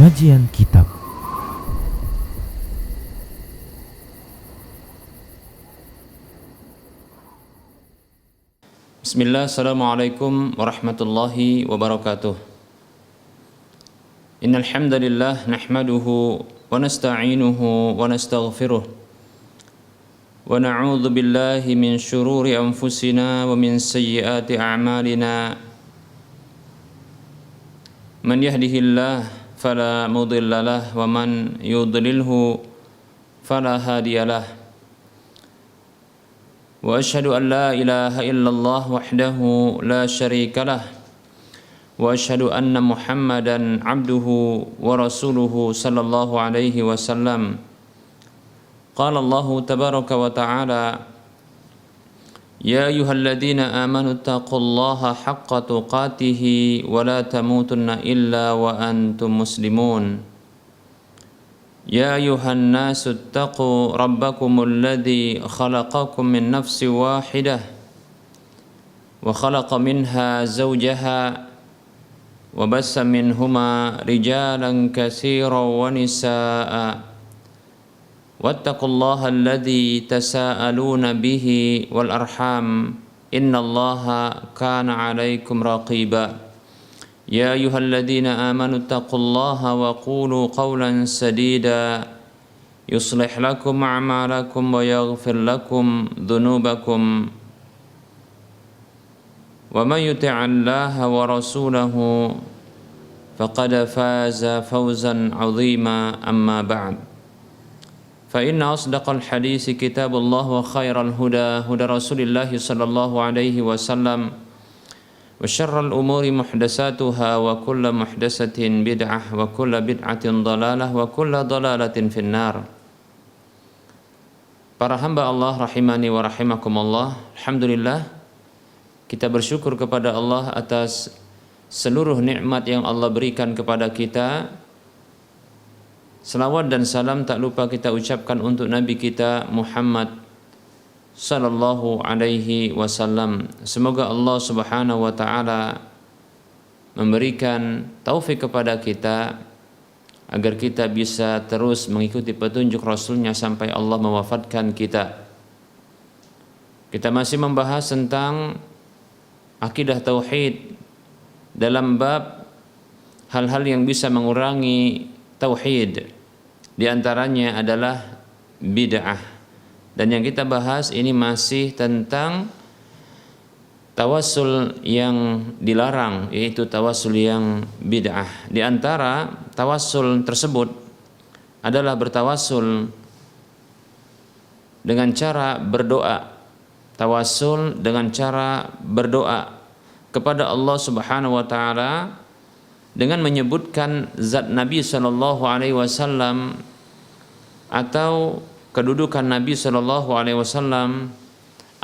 Kajian Kitab. Bismillah, assalamualaikum warahmatullahi wabarakatuh. Innal hamdalillah nahmaduhu wa nasta'inuhu wa nastaghfiruh wa na'udzu billahi min shururi anfusina wa min sayyiati a'malina. Man yahdihillah fala mudilla lah wa man yudlilhu fala hadiyalah. Wa asyhadu an la ilaha illallah wahdahu la syarika lah wa asyhadu anna Muhammadan abduhu wa rasuluhu sallallahu alaihi wasallam. Qala Allah tabaraka wa ta'ala, ya ayyuhalladzina amanu taqullaha haqqa tuqatih wa la tamutunna illa wa antum muslimun. Ya ayuhan nasu attaqu rabbakumul ladzi khalaqakum min nafsin wahidah wa khalaqa minha zawjaha wa bassa minhuma rijalan katsiran wa nisaa'a wattaqullaha alladzi tasaaluna bihi wal arham innallaha kana 'alaikum raqiba. Ya ayyuhalladzina amanu taqullaha wa qulu qawlan sadida yuslih lakum a'malakum wa yaghfir lakum dhunubakum wa man yuti'allaha wa rasulahu faqad faza fawzan 'azima, amma ba'd. Fa inna asdaqal hadisi kitabullah wa khairal huda huda Rasulillah sallallahu alaihi wasallam wa syarrul umuri muhdatsatuha wa kullu muhdatsatin bid'ah wa kullu bid'atin dhalalah wa kullu dhalalatin finnar. Para hamba Allah rahimani wa rahimakumullah, alhamdulillah kita bersyukur kepada Allah atas seluruh nikmat yang Allah berikan kepada kita. Selawat dan salam tak lupa kita ucapkan untuk Nabi kita Muhammad sallallahu alaihi wasallam. Semoga Allah Subhanahu wa taala memberikan taufik kepada kita agar kita bisa terus mengikuti petunjuk Rasulnya sampai Allah mewafatkan kita. Kita masih membahas tentang akidah tauhid dalam bab hal-hal yang bisa mengurangi tauhid. Di antaranya adalah bid'ah. Dan yang kita bahas ini masih tentang tawassul yang dilarang, yaitu tawassul yang bid'ah. Di antara tawassul tersebut adalah bertawassul dengan cara berdoa. Tawassul dengan cara berdoa kepada Allah Subhanahu wa taala dengan menyebutkan zat Nabi sallallahu alaihi wasallam atau kedudukan Nabi sallallahu alaihi wasallam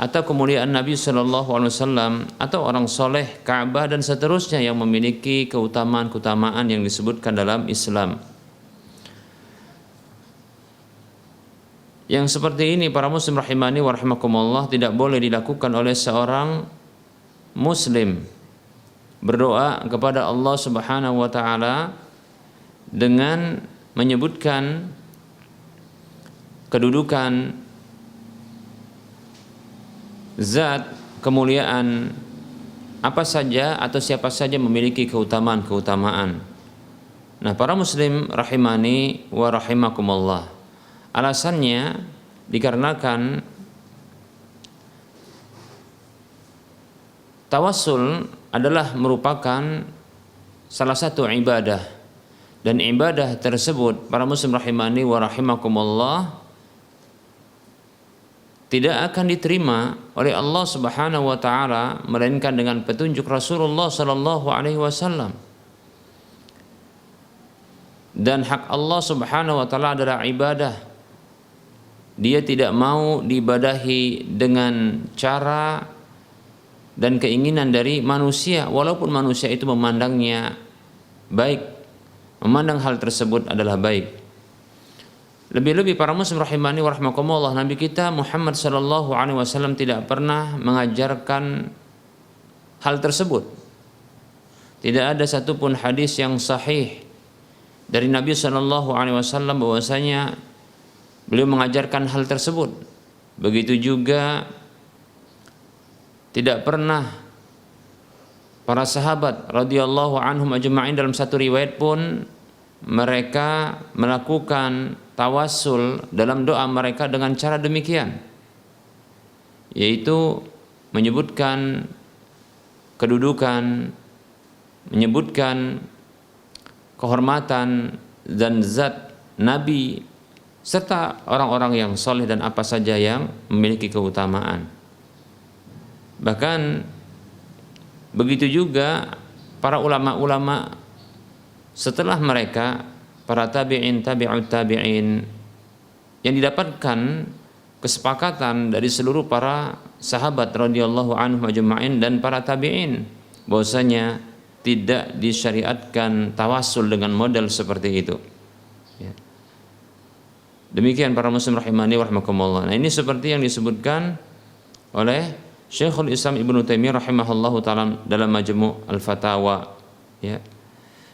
atau kemuliaan Nabi sallallahu alaihi wasallam atau orang soleh, Ka'bah dan seterusnya yang memiliki keutamaan-keutamaan yang disebutkan dalam Islam. Yang seperti ini para muslim rahimani wa rahimakumullah tidak boleh dilakukan oleh seorang muslim. Berdoa kepada Allah Subhanahu wa taala dengan menyebutkan kedudukan zat, kemuliaan apa saja atau siapa saja memiliki keutamaan-keutamaan. Nah, para muslim rahimani wa rahimakumullah, alasannya dikarenakan tawassul adalah merupakan salah satu ibadah, dan ibadah tersebut para muslim rahimani wa rahimakumullah tidak akan diterima oleh Allah Subhanahu wa taala melainkan dengan petunjuk Rasulullah sallallahu alaihi wasallam. Dan hak Allah Subhanahu wa taala adalah ibadah. Dia tidak mau diibadahi dengan cara dan keinginan dari manusia, walaupun manusia itu memandangnya baik, memandang hal tersebut adalah baik. Lebih-lebih para muslim rahimani wa rahimakumullah, Nabi kita Muhammad sallallahu alaihi wasallam tidak pernah mengajarkan hal tersebut. Tidak ada satupun hadis yang sahih dari Nabi Shallallahu Alaihi Wasallam bahwasanya beliau mengajarkan hal tersebut. Begitu juga tidak pernah para sahabat radhiyallahu anhum ajma'in dalam satu riwayat pun mereka melakukan tawassul dalam doa mereka dengan cara demikian, yaitu menyebutkan kedudukan, menyebutkan kehormatan dan zat Nabi serta orang-orang yang soleh dan apa saja yang memiliki keutamaan. Bahkan begitu juga para ulama-ulama setelah mereka, para tabi'in, tabi'ut tabi'in, yang didapatkan kesepakatan dari seluruh para sahabat radhiyallahu anhum ajma'in dan para tabi'in bahwasanya tidak disyariatkan tawassul dengan model seperti itu. Ya. Demikian para muslim rahimani wa rahimakumullah. Nah, ini seperti yang disebutkan oleh Syekhul Islam Ibnu Taimiyah rahimahullahu taala dalam Majmu' Al-Fatawa, ya.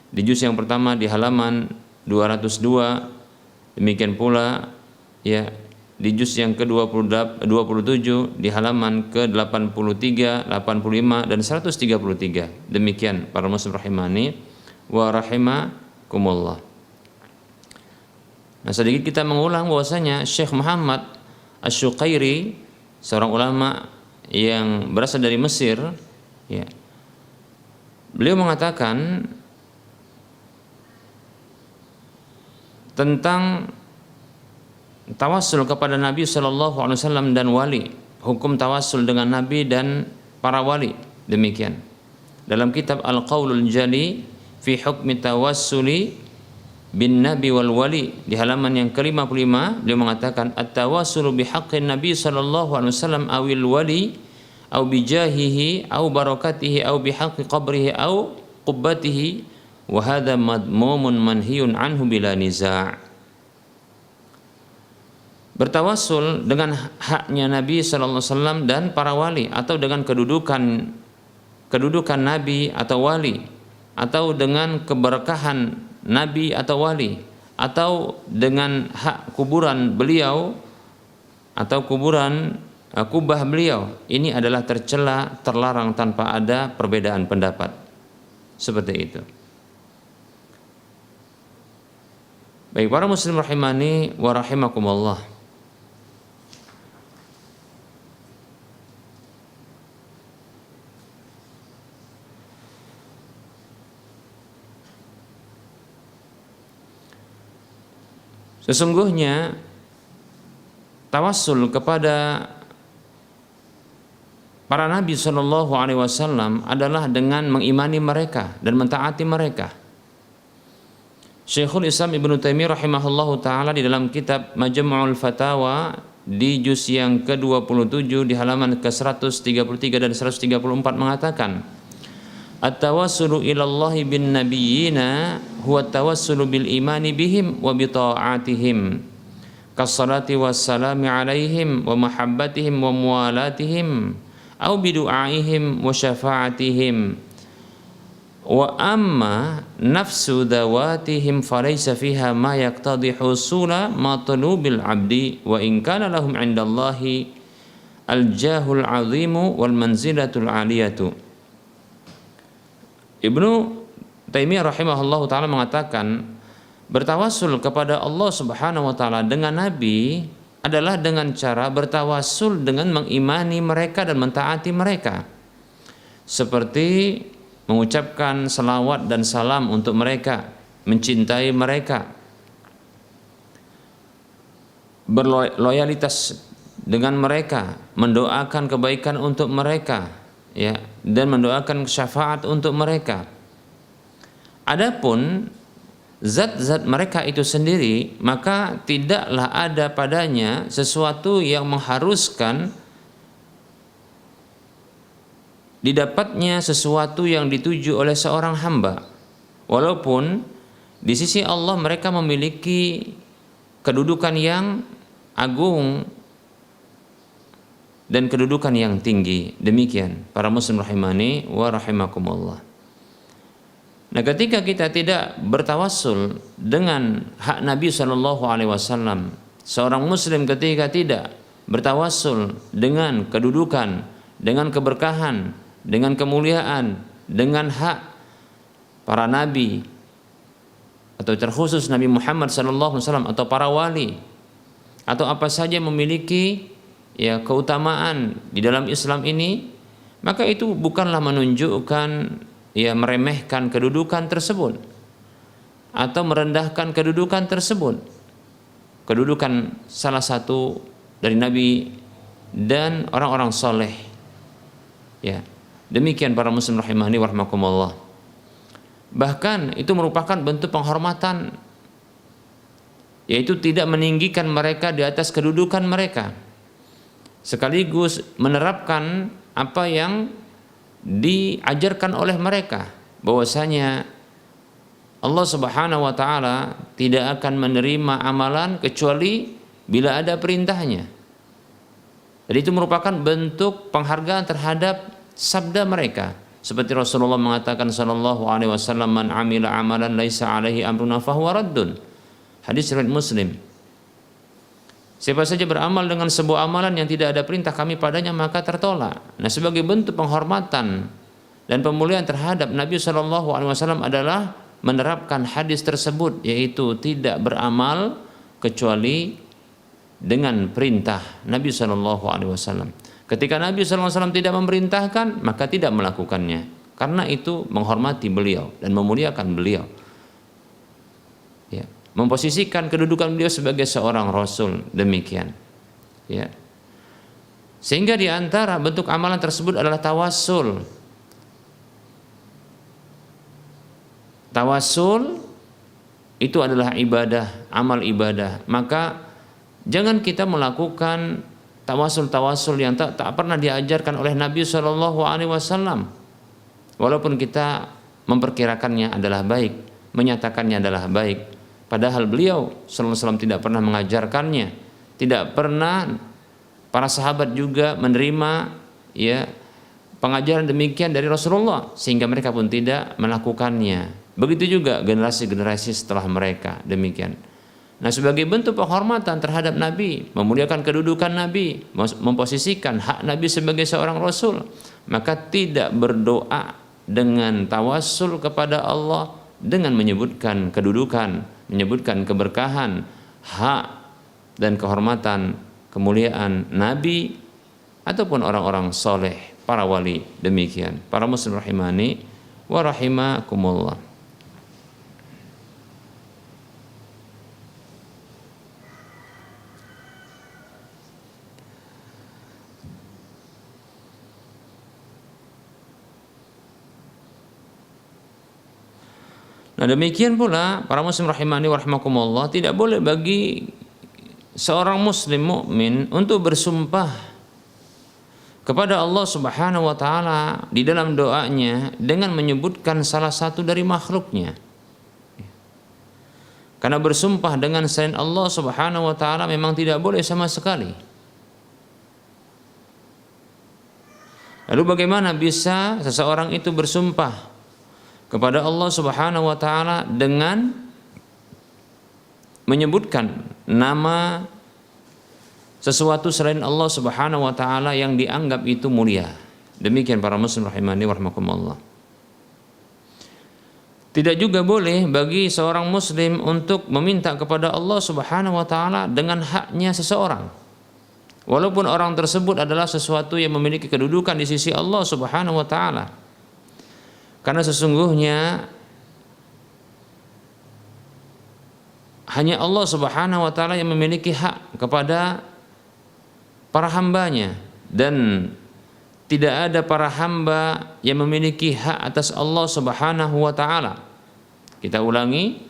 Di juz yang pertama di halaman 202, demikian pula ya di juz yang ke-27 di halaman ke-83, 85 dan 133. Demikian para muslim rahimani wa rahimakumullah. Nah, sedikit kita mengulang bahwasanya Syekh Muhammad Asy-Syuqairi, seorang ulama yang berasal dari Mesir, ya. Beliau mengatakan tentang tawassul kepada Nabi Shallallahu Alaihi Wasallam dan wali, hukum tawassul dengan Nabi dan para wali. Demikian dalam kitab Al-Qaulul Jali fi hukmi tawassuli bin Nabi wal wali di halaman yang ke-55 beliau mengatakan at-tawassulu bihaqqin Nabi Shallallahu Alaihi Wasallam awil wali au bijahihi au barakatihi au bihaqqi qabrihi au qubbatihi wa hadha madmumun manhiyun anhu bila niza'. Bertawassul dengan haknya Nabi sallallahu alaihi wasallam dan para wali, atau dengan kedudukan Nabi atau wali, atau dengan keberkahan Nabi atau wali, atau dengan hak kuburan beliau atau kuburan kubah beliau, ini adalah tercela, terlarang tanpa ada perbedaan pendapat. Seperti itu. Baik para muslim rahimani wa rahimakumullah. Sesungguhnya tawassul kepada para nabi sallallahu alaihi wasallam adalah dengan mengimani mereka dan mentaati mereka. Syekhul Islam Ibnu Taimiyah rahimahullahu taala di dalam kitab Majmu'ul Fatawa di juz yang ke-27 di halaman ke-133 dan 134 mengatakan at-tawassulu ilallahi bin nabiyyina huwa at-tawassulu bil imani bihim wa bi ta'atihim kas-salati was-salami alaihim wa mahabbatihim wa muwalatihim au bi du'aihim wa syafa'atihim. Wa amma nafsu dawatihim falaysa fiha ma yaqtadi husula matlubil abdi wa in kana lahum 'indallahi al-jahul 'azimu wal manzilatul 'aliyatu. Ibnu Taimiyah rahimahullahu taala mengatakan bertawassul kepada Allah Subhanahu wa taala dengan nabi adalah dengan cara bertawassul dengan mengimani mereka dan mentaati mereka, seperti mengucapkan salawat dan salam untuk mereka, mencintai mereka, berloyalitas dengan mereka, mendoakan kebaikan untuk mereka, ya, dan mendoakan syafaat untuk mereka. Adapun zat-zat mereka itu sendiri, maka tidaklah ada padanya sesuatu yang mengharuskan didapatnya sesuatu yang dituju oleh seorang hamba, walaupun di sisi Allah mereka memiliki kedudukan yang agung dan kedudukan yang tinggi. Demikian para muslim rahimani wa rahimakumullah. Nah, ketika kita tidak bertawassul dengan hak Nabi Shallallahu Alaihi Wasallam, seorang Muslim ketika tidak bertawassul dengan kedudukan, dengan keberkahan, dengan kemuliaan, dengan hak para nabi atau terkhusus Nabi Muhammad Shallallahu Alaihi Wasallam atau para wali atau apa saja yang memiliki ya keutamaan di dalam Islam ini, maka itu bukanlah menunjukkan ya meremehkan kedudukan tersebut atau merendahkan kedudukan tersebut, kedudukan salah satu dari nabi dan orang-orang soleh. Ya, demikian para muslim rahimahni wa rahmakumullah. Bahkan itu merupakan bentuk penghormatan, yaitu tidak meninggikan mereka di atas kedudukan mereka, sekaligus menerapkan apa yang diajarkan oleh mereka, bahwasanya Allah Subhanahu wa taala tidak akan menerima amalan kecuali bila ada perintahnya. Jadi itu merupakan bentuk penghargaan terhadap sabda mereka, seperti Rasulullah mengatakan sallallahu alaihi wasallam, man amila amalan laisa alaihi amruna fahuwa raddun. Hadis riwayat Muslim. Siapa saja beramal dengan sebuah amalan yang tidak ada perintah kami padanya, maka tertolak. Nah, sebagai bentuk penghormatan dan pemuliaan terhadap Nabi Shallallahu Alaihi Wasallam adalah menerapkan hadis tersebut, yaitu tidak beramal kecuali dengan perintah Nabi Shallallahu Alaihi Wasallam. Ketika Nabi Shallallahu Alaihi Wasallam tidak memerintahkan, maka tidak melakukannya, karena itu menghormati beliau dan memuliakan beliau. Ya, memposisikan kedudukan beliau sebagai seorang rasul, demikian. Ya. Sehingga di antara bentuk amalan tersebut adalah tawassul. Tawassul itu adalah ibadah, amal ibadah. Maka jangan kita melakukan tawassul yang tak pernah diajarkan oleh Nabi Shallallahu Alaihi Wasallam. Walaupun kita memperkirakannya adalah baik, menyatakannya adalah baik, padahal beliau sallallahu alaihi wasallam tidak pernah mengajarkannya, tidak pernah para sahabat juga menerima ya pengajaran demikian dari Rasulullah, sehingga mereka pun tidak melakukannya. Begitu juga generasi-generasi setelah mereka, demikian. Nah, sebagai bentuk penghormatan terhadap Nabi, memuliakan kedudukan Nabi, memposisikan hak Nabi sebagai seorang Rasul, maka tidak berdoa dengan tawassul kepada Allah dengan menyebutkan kedudukan, menyebutkan keberkahan, hak dan kehormatan, kemuliaan Nabi ataupun orang-orang soleh, para wali, demikian. Para muslim rahimani wa rahimakumullah. Nah, demikian pula para muslim rahimani wa rahimakumullah, tidak boleh bagi seorang muslim mukmin untuk bersumpah kepada Allah Subhanahu wa taala di dalam doanya dengan menyebutkan salah satu dari makhluknya. Karena bersumpah dengan selain Allah Subhanahu wa taala memang tidak boleh sama sekali. Lalu bagaimana bisa seseorang itu bersumpah kepada Allah Subhanahu wa taala dengan menyebutkan nama sesuatu selain Allah Subhanahu wa taala yang dianggap itu mulia? Demikian para muslim rahimani wa rahimakumullah. Tidak juga boleh bagi seorang muslim untuk meminta kepada Allah Subhanahu wa taala dengan haknya seseorang, walaupun orang tersebut adalah sesuatu yang memiliki kedudukan di sisi Allah Subhanahu wa taala. Karena sesungguhnya hanya Allah Subhanahu wa taala yang memiliki hak kepada para hambanya, dan tidak ada para hamba yang memiliki hak atas Allah Subhanahu wa taala. Kita ulangi,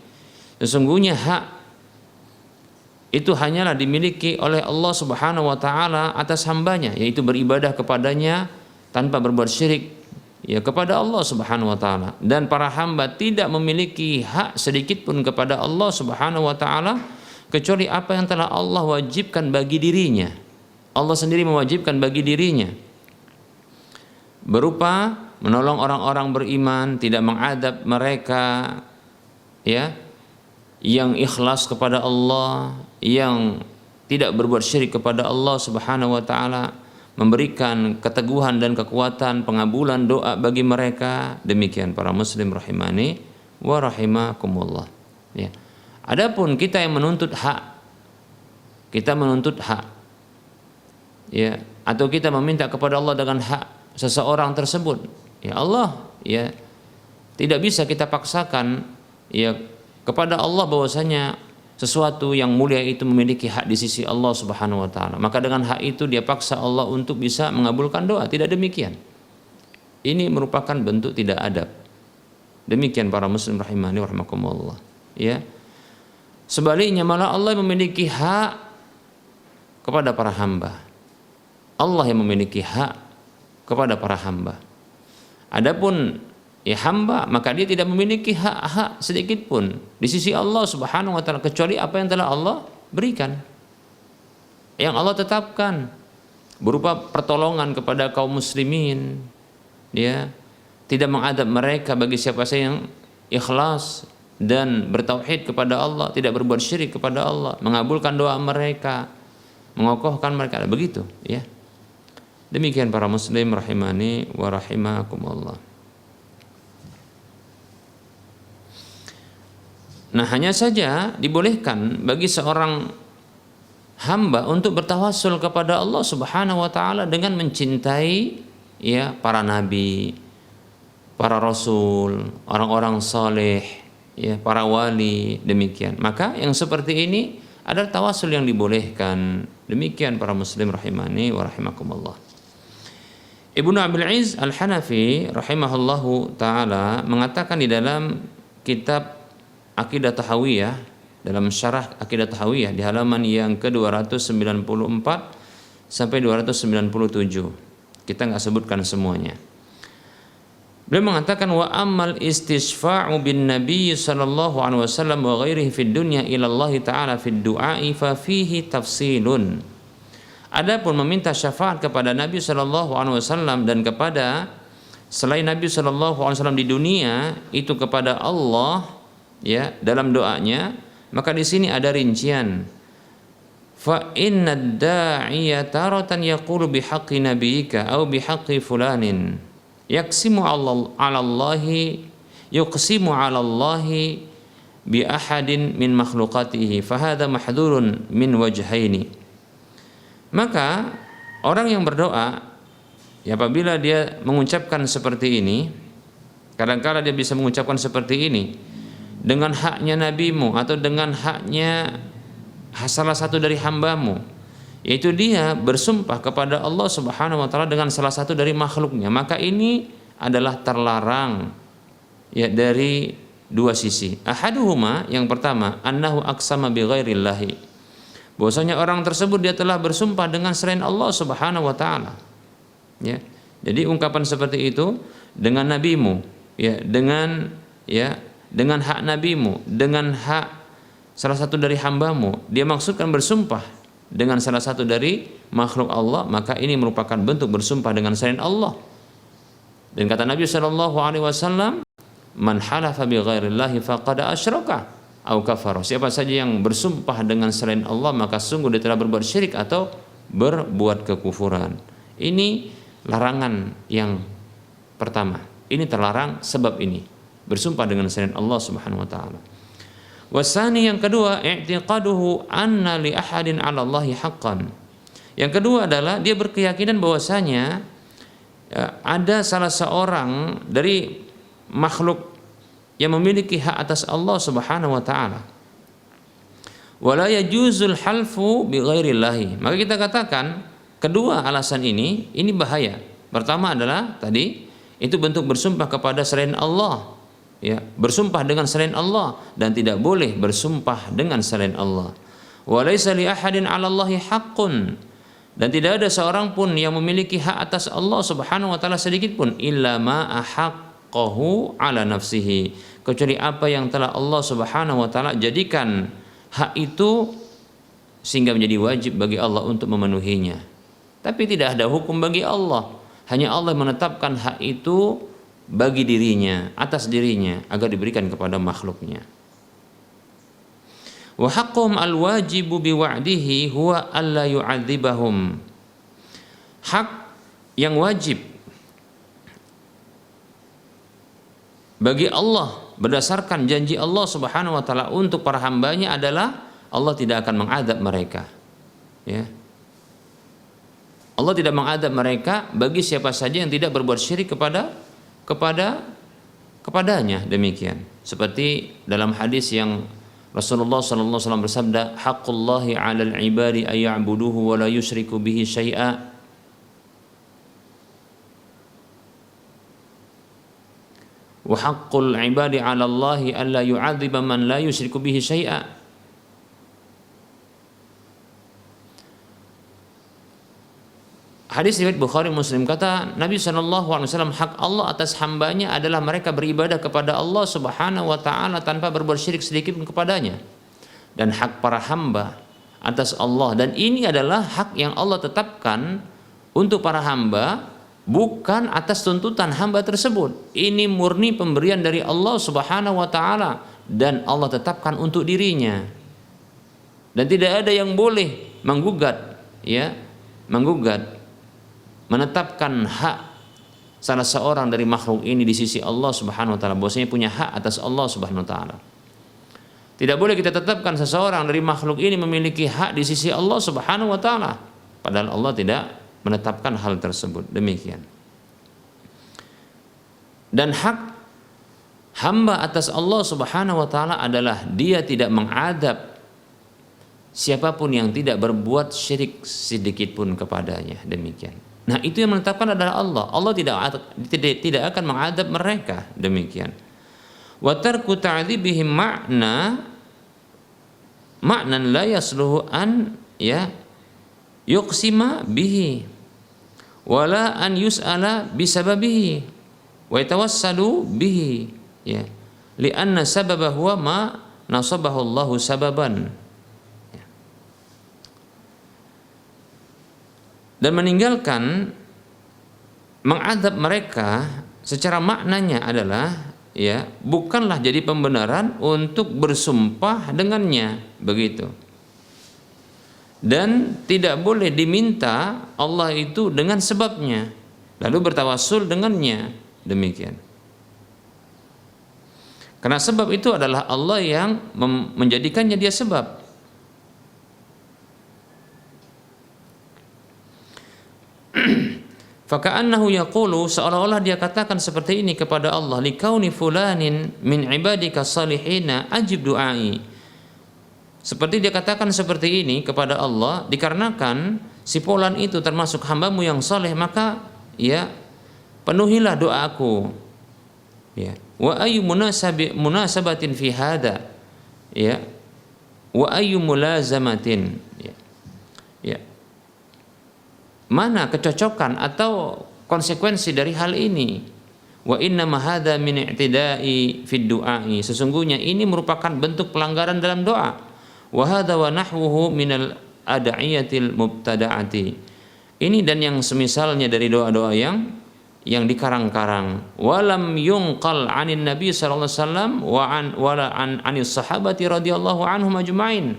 sesungguhnya hak itu hanyalah dimiliki oleh Allah Subhanahu wa taala atas hambanya, yaitu beribadah kepadanya tanpa berbuat syirik ya kepada Allah Subhanahu wa taala, dan para hamba tidak memiliki hak sedikit pun kepada Allah Subhanahu wa taala kecuali apa yang telah Allah wajibkan bagi dirinya. Allah sendiri mewajibkan bagi dirinya berupa menolong orang-orang beriman, tidak mengadab mereka, ya, yang ikhlas kepada Allah, yang tidak berbuat syirik kepada Allah Subhanahu wa taala, memberikan keteguhan dan kekuatan pengabulan doa bagi mereka. Demikian para muslim rahimani wa rahimakumullah. Ya. Adapun kita yang menuntut hak, ya, atau kita meminta kepada Allah dengan hak seseorang tersebut, ya Allah, ya, tidak bisa kita paksakan, ya, kepada Allah bahwasanya sesuatu yang mulia itu memiliki hak di sisi Allah Subhanahu wa taala. Maka dengan hak itu dia paksa Allah untuk bisa mengabulkan doa. Tidak demikian. Ini merupakan bentuk tidak adab. Demikian para muslim rahimani wa rahimakumullah. Ya. Sebaliknya malah Allah memiliki hak kepada para hamba. Allah yang memiliki hak kepada para hamba. Adapun ya hamba, maka dia tidak memiliki hak-hak sedikit pun di sisi Allah Subhanahu wa taala kecuali apa yang telah Allah berikan, yang Allah tetapkan berupa pertolongan kepada kaum muslimin, ya, tidak mengadab mereka bagi siapa saja yang ikhlas dan bertauhid kepada Allah, tidak berbuat syirik kepada Allah, mengabulkan doa mereka, mengokohkan mereka, begitu, ya. Demikian para muslim rahimani wa rahimakumullah. Nah, hanya saja dibolehkan bagi seorang hamba untuk bertawassul kepada Allah Subhanahu wa taala dengan mencintai, ya, para nabi, para rasul, orang-orang saleh, ya, para wali, demikian. Maka yang seperti ini adalah tawassul yang dibolehkan. Demikian para muslim rahimani wa rahimakumullah. Ibnu Abil Izz Al-Hanafi rahimahullahu taala mengatakan di dalam kitab Aqidah Tahawiyah, dalam syarah Aqidah Tahawiyah di halaman yang ke-294 sampai 297. Kita nggak sebutkan semuanya. Beliau mengatakan wa ammal istisfa'u bin nabiy sallallahu alaihi wasallam wa ghairihi fid dunya ila Allah taala fid du'a'i fa fihi tafsilun. Adapun meminta syafaat kepada Nabi sallallahu alaihi wasallam dan kepada selain Nabi sallallahu alaihi wasallam di dunia itu kepada Allah, ya, dalam doanya, maka di sini ada rincian. Fa inna ad-da'iya taratan yaqulu bihaqqi nabiyyika aw bihaqqi fulanin yaqsimu 'ala Allahi yuqsimu 'ala Allahi bi ahadin min makhluqatihi fa hadha mahdhurun min wajhaini. Maka orang yang berdoa, ya, apabila dia mengucapkan seperti ini, kadang-kala dia bisa mengucapkan seperti ini dengan haknya nabimu atau dengan haknya salah satu dari hambamu, yaitu dia bersumpah kepada Allah Subhanahu wa taala dengan salah satu dari makhluknya, maka ini adalah terlarang, ya, dari dua sisi. Ahaduhuma, yang pertama, annahu aqsama bi ghairillahi, bahwasanya orang tersebut dia telah bersumpah dengan selain Allah Subhanahu wa taala, ya. Jadi ungkapan seperti itu dengan nabimu, ya, dengan hak nabimu, dengan hak salah satu dari hambamu, dia maksudkan bersumpah dengan salah satu dari makhluk Allah, maka ini merupakan bentuk bersumpah dengan selain Allah. Dan kata Nabi sallallahu alaihi wasallam, man halafa bi ghairillahi faqad asyraka au kafara. Siapa saja yang bersumpah dengan selain Allah, maka sungguh dia telah berbuat syirik atau berbuat kekufuran. Ini larangan yang pertama. Ini terlarang sebab ini, bersumpah dengan selain Allah Subhanahu wa taala. Wasani, yang kedua, i'tiqaduhu anna li ahadin 'ala Allahi haqqan. Yang kedua adalah dia berkeyakinan bahwasanya ada salah seorang dari makhluk yang memiliki hak atas Allah Subhanahu wa taala. Wala yajuzul halfu bi ghairillahi. Maka kita katakan kedua alasan ini bahaya. Pertama adalah tadi itu bentuk bersumpah kepada selain Allah, ya, bersumpah dengan selain Allah, dan tidak boleh bersumpah dengan selain Allah. Wa laisa li ahadin 'ala Allahi haqqun, dan tidak ada seorang pun yang memiliki hak atas Allah Subhanahu wa taala sedikit pun, illa ma ahaqqahu 'ala nafsihi, kecuali apa yang telah Allah Subhanahu wa taala jadikan hak itu sehingga menjadi wajib bagi Allah untuk memenuhinya. Tapi tidak ada hukum bagi Allah, hanya Allah menetapkan hak itu bagi dirinya, atas dirinya, agar diberikan kepada makhluknya. Wa haqquhum al-wajibu biwa'dihi huwa alla yu'adzibahum. Hak yang wajib bagi Allah berdasarkan janji Allah Subhanahu wa taala untuk para hambanya adalah Allah tidak akan mengadab mereka. Ya. Allah tidak mengadab mereka bagi siapa saja yang tidak berbuat syirik kepadanya, demikian. Seperti dalam hadis yang Rasulullah sallallahu alaihi wasallam bersabda, "Haqqullahi 'alal 'ibadi ay ya'buduhu wa la yusyriku bihi syai'a." Wa haqqul 'ibadi 'ala Allahi alla yu'adziba man la yusyriku bihi syai'a. Hadis riwayat Bukhari Muslim, kata Nabi SAW, hak Allah atas hambanya adalah mereka beribadah kepada Allah Subhanahu wa ta'ala tanpa berbuat syirik sedikit pun kepadanya. Dan hak para hamba atas Allah, dan ini adalah hak yang Allah tetapkan untuk para hamba, bukan atas tuntutan hamba tersebut. Ini murni pemberian dari Allah Subhanahu wa ta'ala, dan Allah tetapkan untuk dirinya. Dan tidak ada yang boleh menggugat, menetapkan hak salah seorang dari makhluk ini di sisi Allah Subhanahu wa taala, bahwasanya punya hak atas Allah Subhanahu wa taala. Tidak boleh kita tetapkan seseorang dari makhluk ini memiliki hak di sisi Allah Subhanahu wa taala, padahal Allah tidak menetapkan hal tersebut. Demikian. Dan hak hamba atas Allah Subhanahu wa taala adalah dia tidak mengadab siapapun yang tidak berbuat syirik sedikit pun kepadanya. Demikian. Nah, itu yang menetapkan adalah Allah. Allah tidak akan mengadab mereka. Demikian. Wa tarku ta'dzibihim ma'nan la yasluhu an yuqsima bihi wala an yus'ala bisababihi wa yatawassalu bihi li'anna sababahu huwa ma nasabahu Allahu sababan. Dan meninggalkan mengadab mereka secara maknanya adalah bukanlah jadi pembenaran untuk bersumpah dengannya, begitu. Dan tidak boleh diminta Allah itu dengan sebabnya lalu bertawassul dengannya, demikian. Karena sebab itu adalah Allah yang menjadikannya dia sebab. Faka'annahu yaqulu, seolah-olah dia katakan seperti ini kepada Allah, likauni fulanin min ibadika salihina ajib du'ai. Seperti dia katakan seperti ini kepada Allah, dikarenakan si fulan itu termasuk hambamu yang saleh, maka penuhilah doaku. Wa ayyu munasabatin fi hada, wa ayyu mulazamatin, mana kecocokan atau konsekuensi dari hal ini? Wa inna ma hadza min i'tida'i fid du'ai, sesungguhnya ini merupakan bentuk pelanggaran dalam doa. Wa hadza wa nahwuhu minal ad'iyatil mubtada'ati, ini dan yang semisalnya dari doa-doa yang dikarang-karang. Walam yunqal 'anin nabi sallallahu alaihi wasallam wala anis sahabati radhiyallahu anhum ajma'in.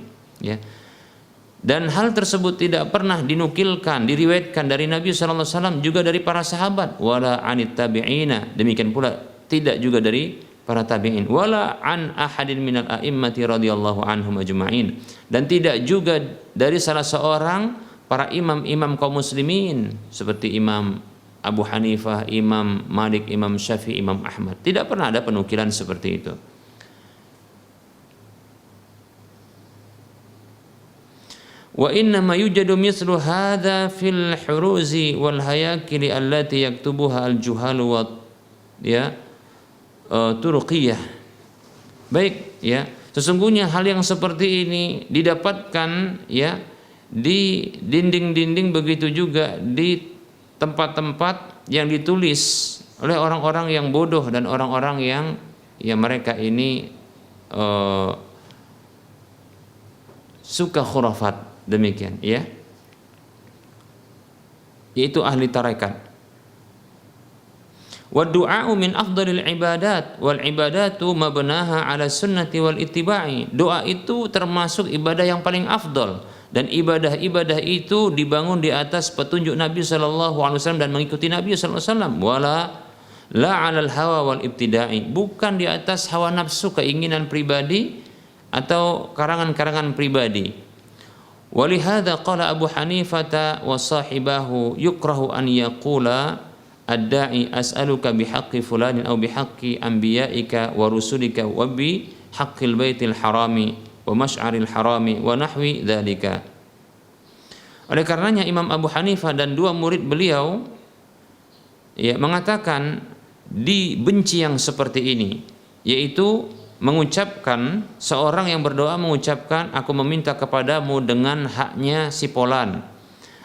Dan hal tersebut tidak pernah dinukilkan, diriwayatkan dari Nabi sallallahu alaihi wasallam, juga dari para sahabat, wala anit tabi'ina, demikian pula tidak juga dari para tabi'in, wala an ahadin minal a'immati radhiyallahu anhum ajma'in, dan tidak juga dari salah seorang para imam-imam kaum muslimin seperti Imam Abu Hanifah, Imam Malik, Imam Syafi'i, Imam Ahmad. Tidak pernah ada penukilan seperti itu. Wa inna ma yujadu mithlu hadza fil huruzi wal hayakili allati yaktubuha al juhalu wa turuqiyah. Baik, sesungguhnya hal yang seperti ini didapatkan di dinding-dinding, begitu juga di tempat-tempat yang ditulis oleh orang-orang yang bodoh dan orang-orang yang mereka ini suka khurafat. Demikian, yaitu ahli tarekat. Wa du'a'u min afdalil ibadat wal ibadatu mabnaha 'ala sunnati wal ittiba'i. Doa itu termasuk ibadah yang paling afdal, dan ibadah-ibadah itu dibangun di atas petunjuk Nabi sallallahu alaihi wasallam dan mengikuti Nabi sallallahu alaihi wasallam. Wala la 'alal hawa wal ibtida'i, bukan di atas hawa nafsu, keinginan pribadi atau karangan-karangan pribadi. Walihada qala Abu Hanifah wa sahibahu yukrahu an yaqula ad-da'i as'aluka bihaqqi fulanin aw bihaqqi anbiya'ika wa rusulika wa bi haqqil baitil harami wa masy'aril harami wa nahwi dzalika. Oleh karenanya Imam Abu Hanifah dan dua murid beliau mengatakan dibenci yang seperti ini, yaitu mengucapkan, seorang yang berdoa mengucapkan, aku meminta kepadamu dengan haknya si Fulan,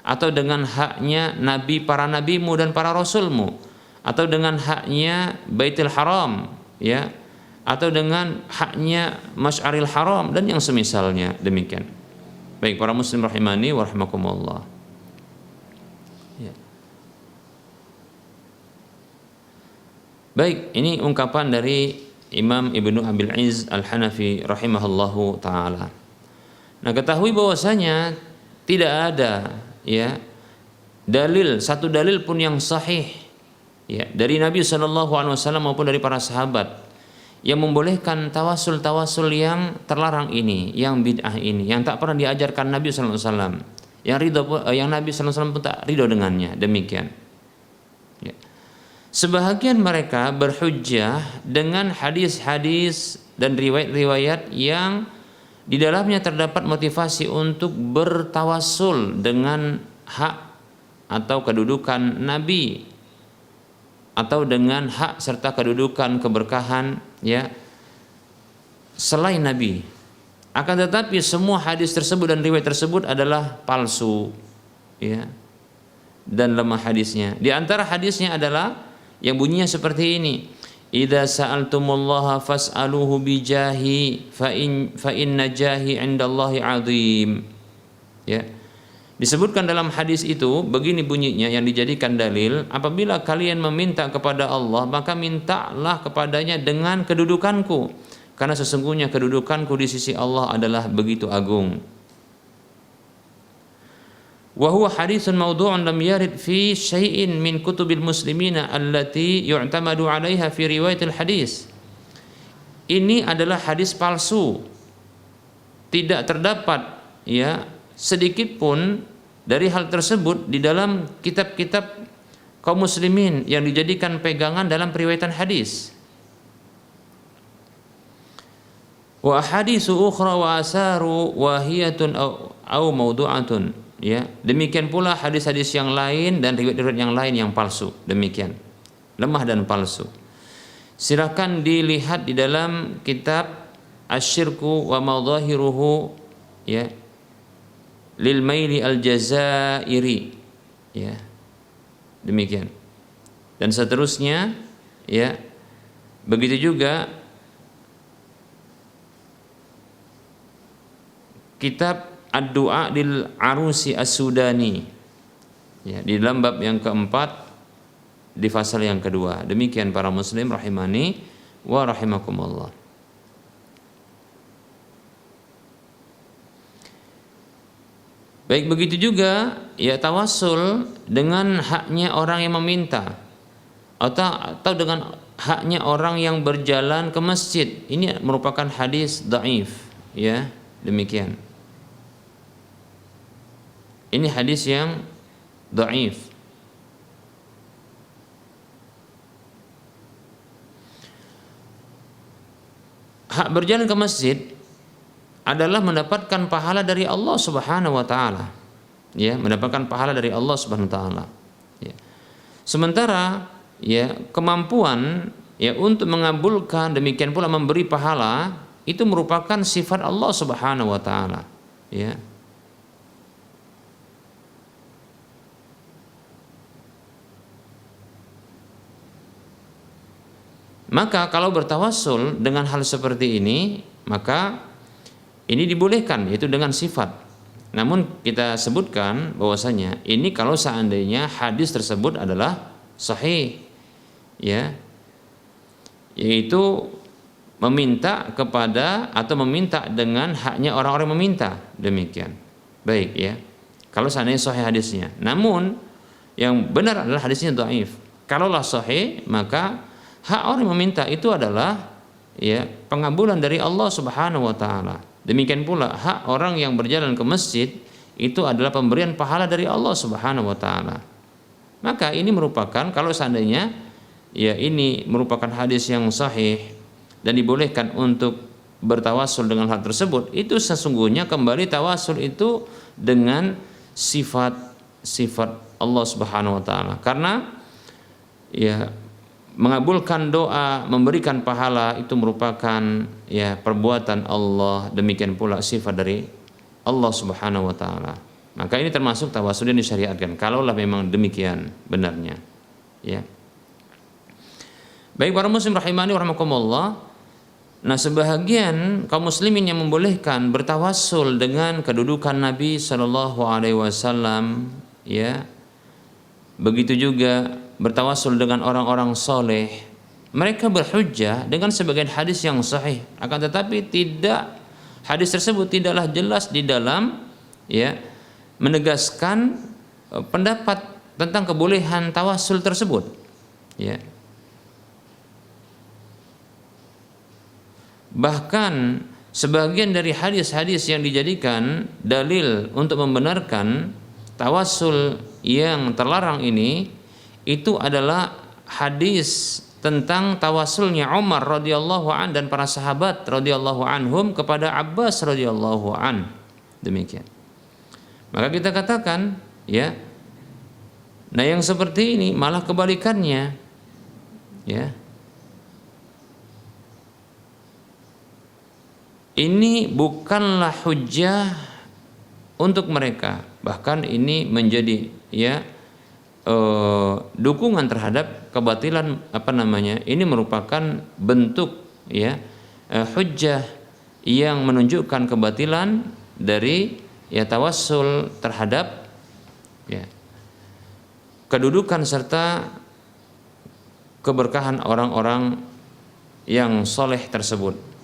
atau dengan haknya nabi, para nabimu dan para rasulmu, atau dengan haknya Baitul Haram, atau dengan haknya Masy'aril Haram dan yang semisalnya demikian. Baik para muslim rahimani wa rahimakumullah. Baik, ini ungkapan dari Imam Ibnu Abil Izz Al-Hanafi rahimahullahu taala. Nah, ketahui bahwasanya tidak ada dalil, satu dalil pun yang sahih dari Nabi SAW maupun dari para sahabat yang membolehkan tawasul yang terlarang ini, yang bid'ah ini, yang tak pernah diajarkan Nabi SAW, yang Nabi SAW pun tak ridho dengannya. Demikian. Sebahagian mereka berhujjah dengan hadis-hadis dan riwayat-riwayat yang di dalamnya terdapat motivasi untuk bertawasul dengan hak atau kedudukan Nabi, atau dengan hak serta kedudukan keberkahan selain Nabi. Akan tetapi semua hadis tersebut dan riwayat tersebut adalah palsu dan lemah hadisnya. Di antara hadisnya adalah yang bunyinya seperti ini: idza sa'altumullaha fas'aluhu bijahi fa inna jahi 'indallahi 'azim. Disebutkan dalam hadis itu begini bunyinya yang dijadikan dalil, apabila kalian meminta kepada Allah, maka mintalah kepadanya dengan kedudukanku, karena sesungguhnya kedudukanku di sisi Allah adalah begitu agung. Wa huwa haditsun mawdu'un lam yarid fi syai'in min kutubil muslimina allati yu'tamadu 'alaiha fi riwayatil hadis. Ini adalah hadis palsu. Tidak terdapat sedikit pun dari hal tersebut di dalam kitab-kitab kaum muslimin yang dijadikan pegangan dalam periwayatan hadis. Wa haditsu ukhra wa asaru wahiyatun au mawdu'atun. Demikian pula hadis-hadis yang lain dan riwayat-riwayat yang lain yang palsu, demikian lemah dan palsu. Silakan dilihat di dalam kitab Asy-Syirku wa Madzahiruhu lil Maili Al-Jazairi, demikian dan seterusnya. Begitu juga kitab Ad-Du'a lil Arusi As-Sudani di dalam bab yang keempat di fasal yang kedua. Demikian para muslim rahimani wa rahimakumullah. Baik, begitu juga tawasul dengan haknya orang yang meminta, atau dengan haknya orang yang berjalan ke masjid. Ini merupakan hadis dhaif, demikian. Ini hadis yang dhaif. Hak berjalan ke masjid adalah mendapatkan pahala dari Allah Subhanahu wa taala. Mendapatkan pahala dari Allah Subhanahu wa taala. Sementara kemampuan untuk mengabulkan, demikian pula memberi pahala, itu merupakan sifat Allah Subhanahu wa taala. Maka kalau bertawassul dengan hal seperti ini, maka ini dibolehkan, yaitu dengan sifat. Namun kita sebutkan bahwasanya ini kalau seandainya hadis tersebut adalah sahih, ya, yaitu meminta kepada atau meminta dengan haknya orang-orang meminta, demikian. Baik ya. Kalau seandainya sahih hadisnya. Namun yang benar adalah hadisnya dhaif. Kalaulah sahih, maka hak orang meminta itu adalah ya pengabulan dari Allah Subhanahu wa taala. Demikian pula hak orang yang berjalan ke masjid itu adalah pemberian pahala dari Allah Subhanahu wa taala. Maka ini merupakan, kalau seandainya ya ini merupakan hadis yang sahih dan dibolehkan untuk bertawasul dengan hal tersebut, itu sesungguhnya kembali tawasul itu dengan sifat Allah Subhanahu wa taala. Karena ya mengabulkan doa, memberikan pahala itu merupakan ya perbuatan Allah, demikian pula sifat dari Allah Subhanahu wa taala. Maka ini termasuk tawasul yang disyariatkan kalaulah memang demikian benarnya. Ya. Baik para muslim rahimani wa rahimakumullah. Nah, sebahagian kaum muslimin yang membolehkan bertawasul dengan kedudukan Nabi sallallahu alaihi wasallam, ya. Begitu juga bertawasul dengan orang-orang soleh. Mereka berhujjah dengan sebagian hadis yang sahih, akan tetapi hadis tersebut tidaklah jelas di dalam ya menegaskan pendapat tentang kebolehan tawasul tersebut. Ya. Bahkan sebagian dari hadis-hadis yang dijadikan dalil untuk membenarkan tawasul yang terlarang ini itu adalah hadis tentang tawasulnya Umar radhiyallahu an dan para sahabat radhiyallahu anhum kepada Abbas radhiyallahu an. Demikian. Maka kita katakan ya, nah yang seperti ini malah kebalikannya, ya. Ini bukanlah hujjah untuk mereka, bahkan ini menjadi ya dukungan terhadap kebatilan ini merupakan bentuk ya hujjah yang menunjukkan kebatilan dari ya tawassul terhadap ya kedudukan serta keberkahan orang-orang yang soleh tersebut.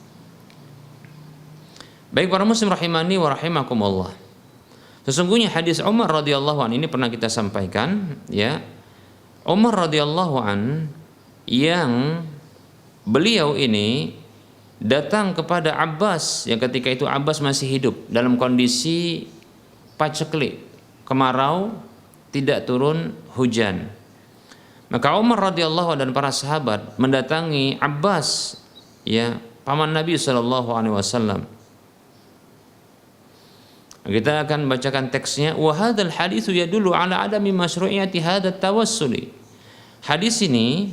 Baik para muslim rahimani wa rahimakumullah. Sesungguhnya hadis Umar radhiyallahu an ini pernah kita sampaikan ya. Umar radhiyallahu an yang beliau ini datang kepada Abbas yang ketika itu Abbas masih hidup dalam kondisi paceklik, kemarau, tidak turun hujan. Maka Umar radhiyallahu an dan para sahabat mendatangi Abbas ya, paman Nabi sallallahu alaihi wasallam. Kita akan bacakan teksnya. Wa hadzal haditsu yadullu ala adami masyru'iyati hadzal tawassuli. Hadis ini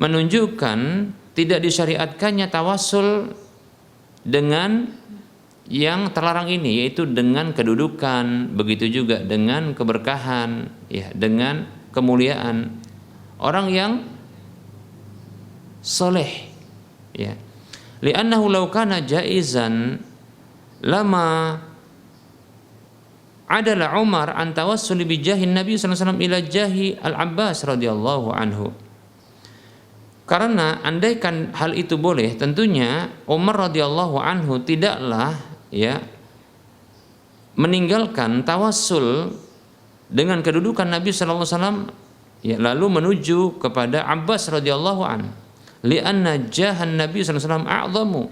menunjukkan tidak disyariatkannya tawassul dengan yang terlarang ini, yaitu dengan kedudukan, begitu juga dengan keberkahan, ya, dengan kemuliaan orang yang soleh, ya. Li'annahu law kana jaizan lama adalah Umar an tawassuli bi jahin Nabi sallallahu alaihi wasallam ila jahi Al-Abbas radhiyallahu anhu. Karena andaikan hal itu boleh, tentunya Umar radhiyallahu anhu tidaklah ya meninggalkan tawassul dengan kedudukan Nabi sallallahu alaihi wasallam ya lalu menuju kepada Abbas radhiyallahu anhu. Li'anna jahan Nabi sallallahu alaihi wasallam a'zamu.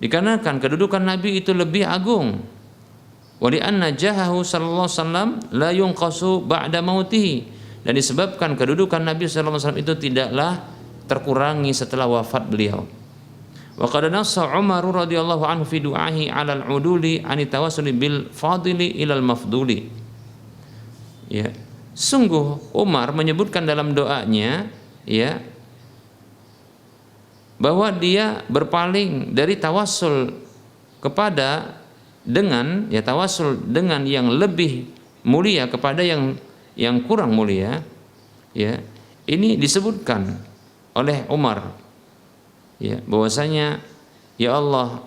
Dikarenakan kedudukan Nabi itu lebih agung. Wa li'anna jahahu sallallahu alaihi wasallam la yunqasu ba'da mautihi, dan disebabkan kedudukan Nabi sallallahu alaihi wasallam itu tidaklah terkurangi setelah wafat beliau. Wa qad nassa Umar radhiyallahu anhu fi du'ahi 'ala al-'uduli an tawassuli bil fadili ila al-mafduli. Ya, sungguh Umar menyebutkan dalam doanya ya bahwa dia berpaling dari tawassul kepada dengan ya tawasul dengan yang lebih mulia kepada yang kurang mulia, ya. Ini disebutkan oleh Umar ya bahwasanya ya Allah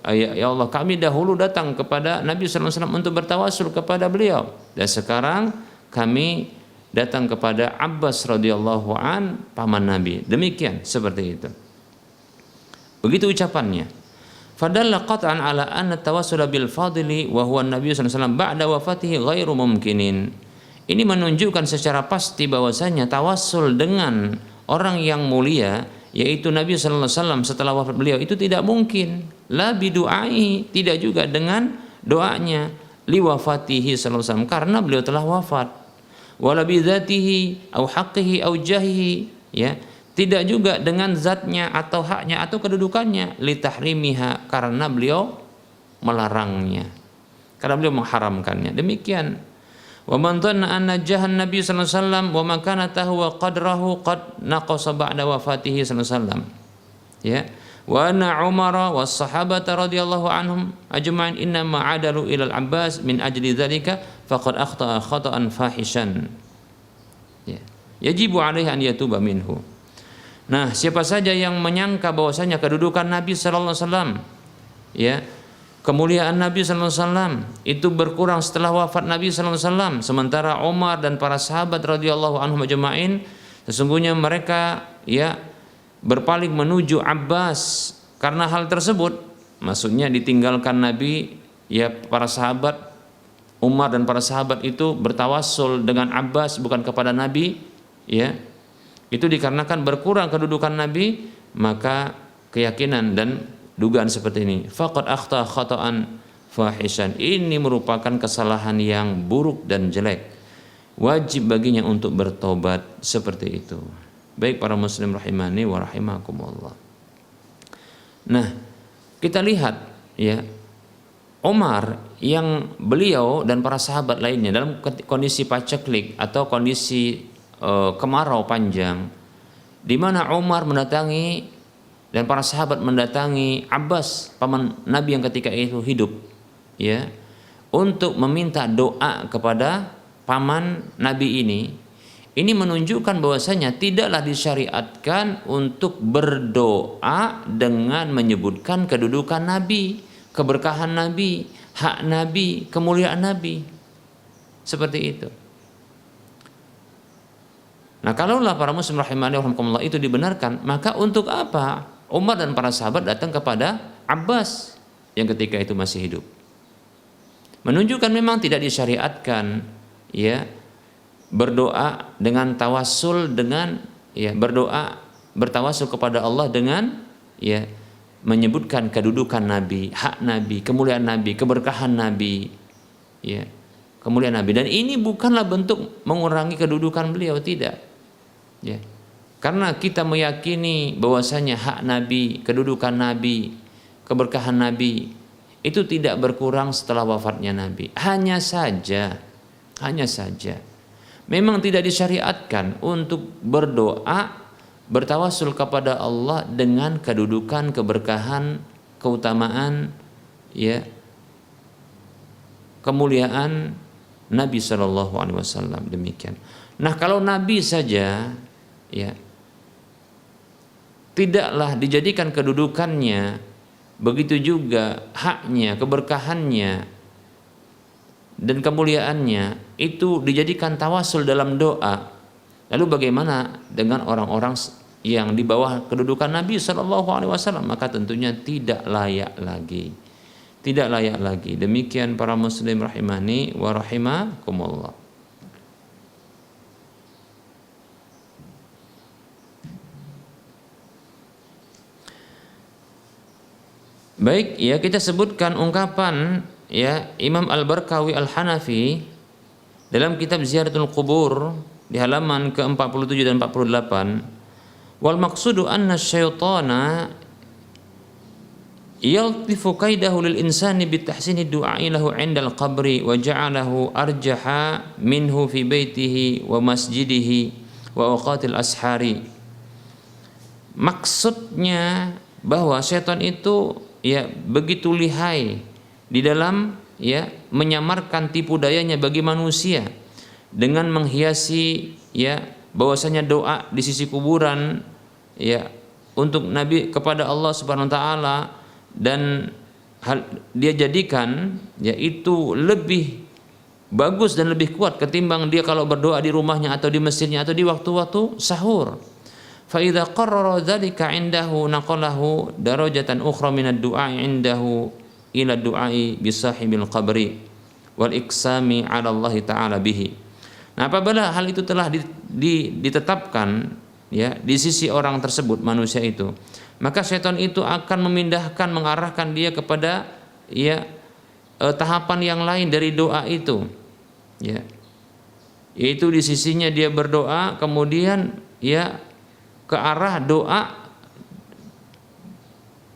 ya Allah kami dahulu datang kepada Nabi sallallahu alaihi wasallam untuk bertawasul kepada beliau, dan sekarang kami datang kepada Abbas radhiyallahu an, paman Nabi. Demikian, seperti itu. Begitu ucapannya. Fadalla qat'an ala anna tawassula bil fadli wa huwa an-nabiy sallallahu alaihi wasallam ba'da wafatihi ghairu mumkinin. Ini menunjukkan secara pasti bahwasanya tawassul dengan orang yang mulia, yaitu Nabi sallallahu alaihi wasallam setelah wafat beliau, itu tidak mungkin. La bidu'ai, tidak juga dengan doanya, li wafatihi sallallahu alaihi wasallam, karena beliau telah wafat. Wala bi dzatihi au haqqihi au jahihi, ya. Tidak juga dengan zatnya atau haknya atau kedudukannya, li tahrimiha, karena beliau melarangnya, karena beliau mengharamkannya. Demikian. Wa man dhanna anna jahan Nabi sallallahu alaihi wasallam wa makanatahu wa qadrahu qad naqasa ba'da wafatihi sallallahu alaihi wasallam. Ya. Wa anna Umar was sahabata radhiyallahu anhum ajma'in inna ma adalu ila al-Abbas min ajli dzalika faqad akhta'a khata'an fahishan. Ya. Yajibu alaihi an yatuba minhu. Nah, siapa saja yang menyangka bahwasanya kedudukan Nabi sallallahu alaihi wasallam, ya, kemuliaan Nabi sallallahu alaihi wasallam itu berkurang setelah wafat Nabi sallallahu alaihi wasallam, sementara Umar dan para sahabat radhiyallahu anhum ajma'in sesungguhnya mereka, ya, berpaling menuju Abbas karena hal tersebut, maksudnya ditinggalkan Nabi, ya, para sahabat Umar dan para sahabat itu bertawassul dengan Abbas bukan kepada Nabi, ya. Itu dikarenakan berkurang kedudukan Nabi, maka keyakinan dan dugaan seperti ini, faqad akhta khata'an fahishan, ini merupakan kesalahan yang buruk dan jelek, wajib baginya untuk bertobat seperti itu. Baik para muslim rahimani wa rahimakumullah. Nah, kita lihat, ya, Umar yang beliau dan para sahabat lainnya dalam kondisi paceklik atau kondisi kemarau panjang, di mana Umar mendatangi dan para sahabat mendatangi Abbas paman Nabi yang ketika itu hidup, ya, untuk meminta doa kepada paman Nabi ini menunjukkan bahwasanya tidaklah disyariatkan untuk berdoa dengan menyebutkan kedudukan Nabi, keberkahan Nabi, hak Nabi, kemuliaan Nabi, seperti itu. Nah, kalaulah para muslim rahimani rahimakumullah itu dibenarkan, maka untuk apa Umar dan para sahabat datang kepada Abbas yang ketika itu masih hidup? Menunjukkan memang tidak disyariatkan, ya, berdoa dengan tawassul dengan, ya, berdoa bertawassul kepada Allah dengan, ya, menyebutkan kedudukan Nabi, hak Nabi, kemuliaan Nabi, keberkahan Nabi, ya, kemuliaan Nabi. Dan ini bukanlah bentuk mengurangi kedudukan beliau, tidak. Ya, karena kita meyakini bahwasanya hak Nabi, kedudukan Nabi, keberkahan Nabi itu tidak berkurang setelah wafatnya Nabi. Hanya saja memang tidak disyariatkan untuk berdoa bertawassul kepada Allah dengan kedudukan, keberkahan, keutamaan, ya, kemuliaan Nabi sallallahu alaihi wasallam. Demikian. Nah, kalau Nabi saja, ya, tidaklah dijadikan kedudukannya, begitu juga haknya, keberkahannya dan kemuliaannya itu dijadikan tawasul dalam doa. Lalu bagaimana dengan orang-orang yang di bawah kedudukan Nabi sallallahu alaihi wasallam? Maka tentunya tidak layak lagi. Tidak layak lagi. Demikian para muslim rahimani wa rahimakumullah. Baik, ya, kita sebutkan ungkapan, ya, Imam Al-Barkawi Al-Hanafi dalam kitab Ziyaratul Qubur di halaman ke-47 dan 48. Wal maqsudu anna syaitana yaltifu kaidahu lil insani bitahsini du'ai lahu 'indal qabri wa ja'alahu arjaha minhu fi baitihi wa masjidihi wa awqatil ashari. Maksudnya bahwa syaitan itu, ya, begitu lihai di dalam, ya, menyamarkan tipu dayanya bagi manusia dengan menghiasi, ya, bahwasanya doa di sisi kuburan, ya, untuk Nabi kepada Allah Subhanahu wa taala, dan dia jadikan, ya, itu lebih bagus dan lebih kuat ketimbang dia kalau berdoa di rumahnya atau di masjidnya atau di waktu-waktu sahur. Fa idza qarrara dzalika 'indahu naqalahu darajatan ukhra min ad-du'a 'indahu ila du'ai bi sahibil qabri wal iksami 'ala Allah taala bihi. Nah, apabila hal itu telah ditetapkan ya di sisi orang tersebut, manusia itu, maka syaitan itu akan memindahkan, mengarahkan dia kepada ya tahapan yang lain dari doa itu, ya, yaitu di sisinya dia berdoa, kemudian ya ke arah doa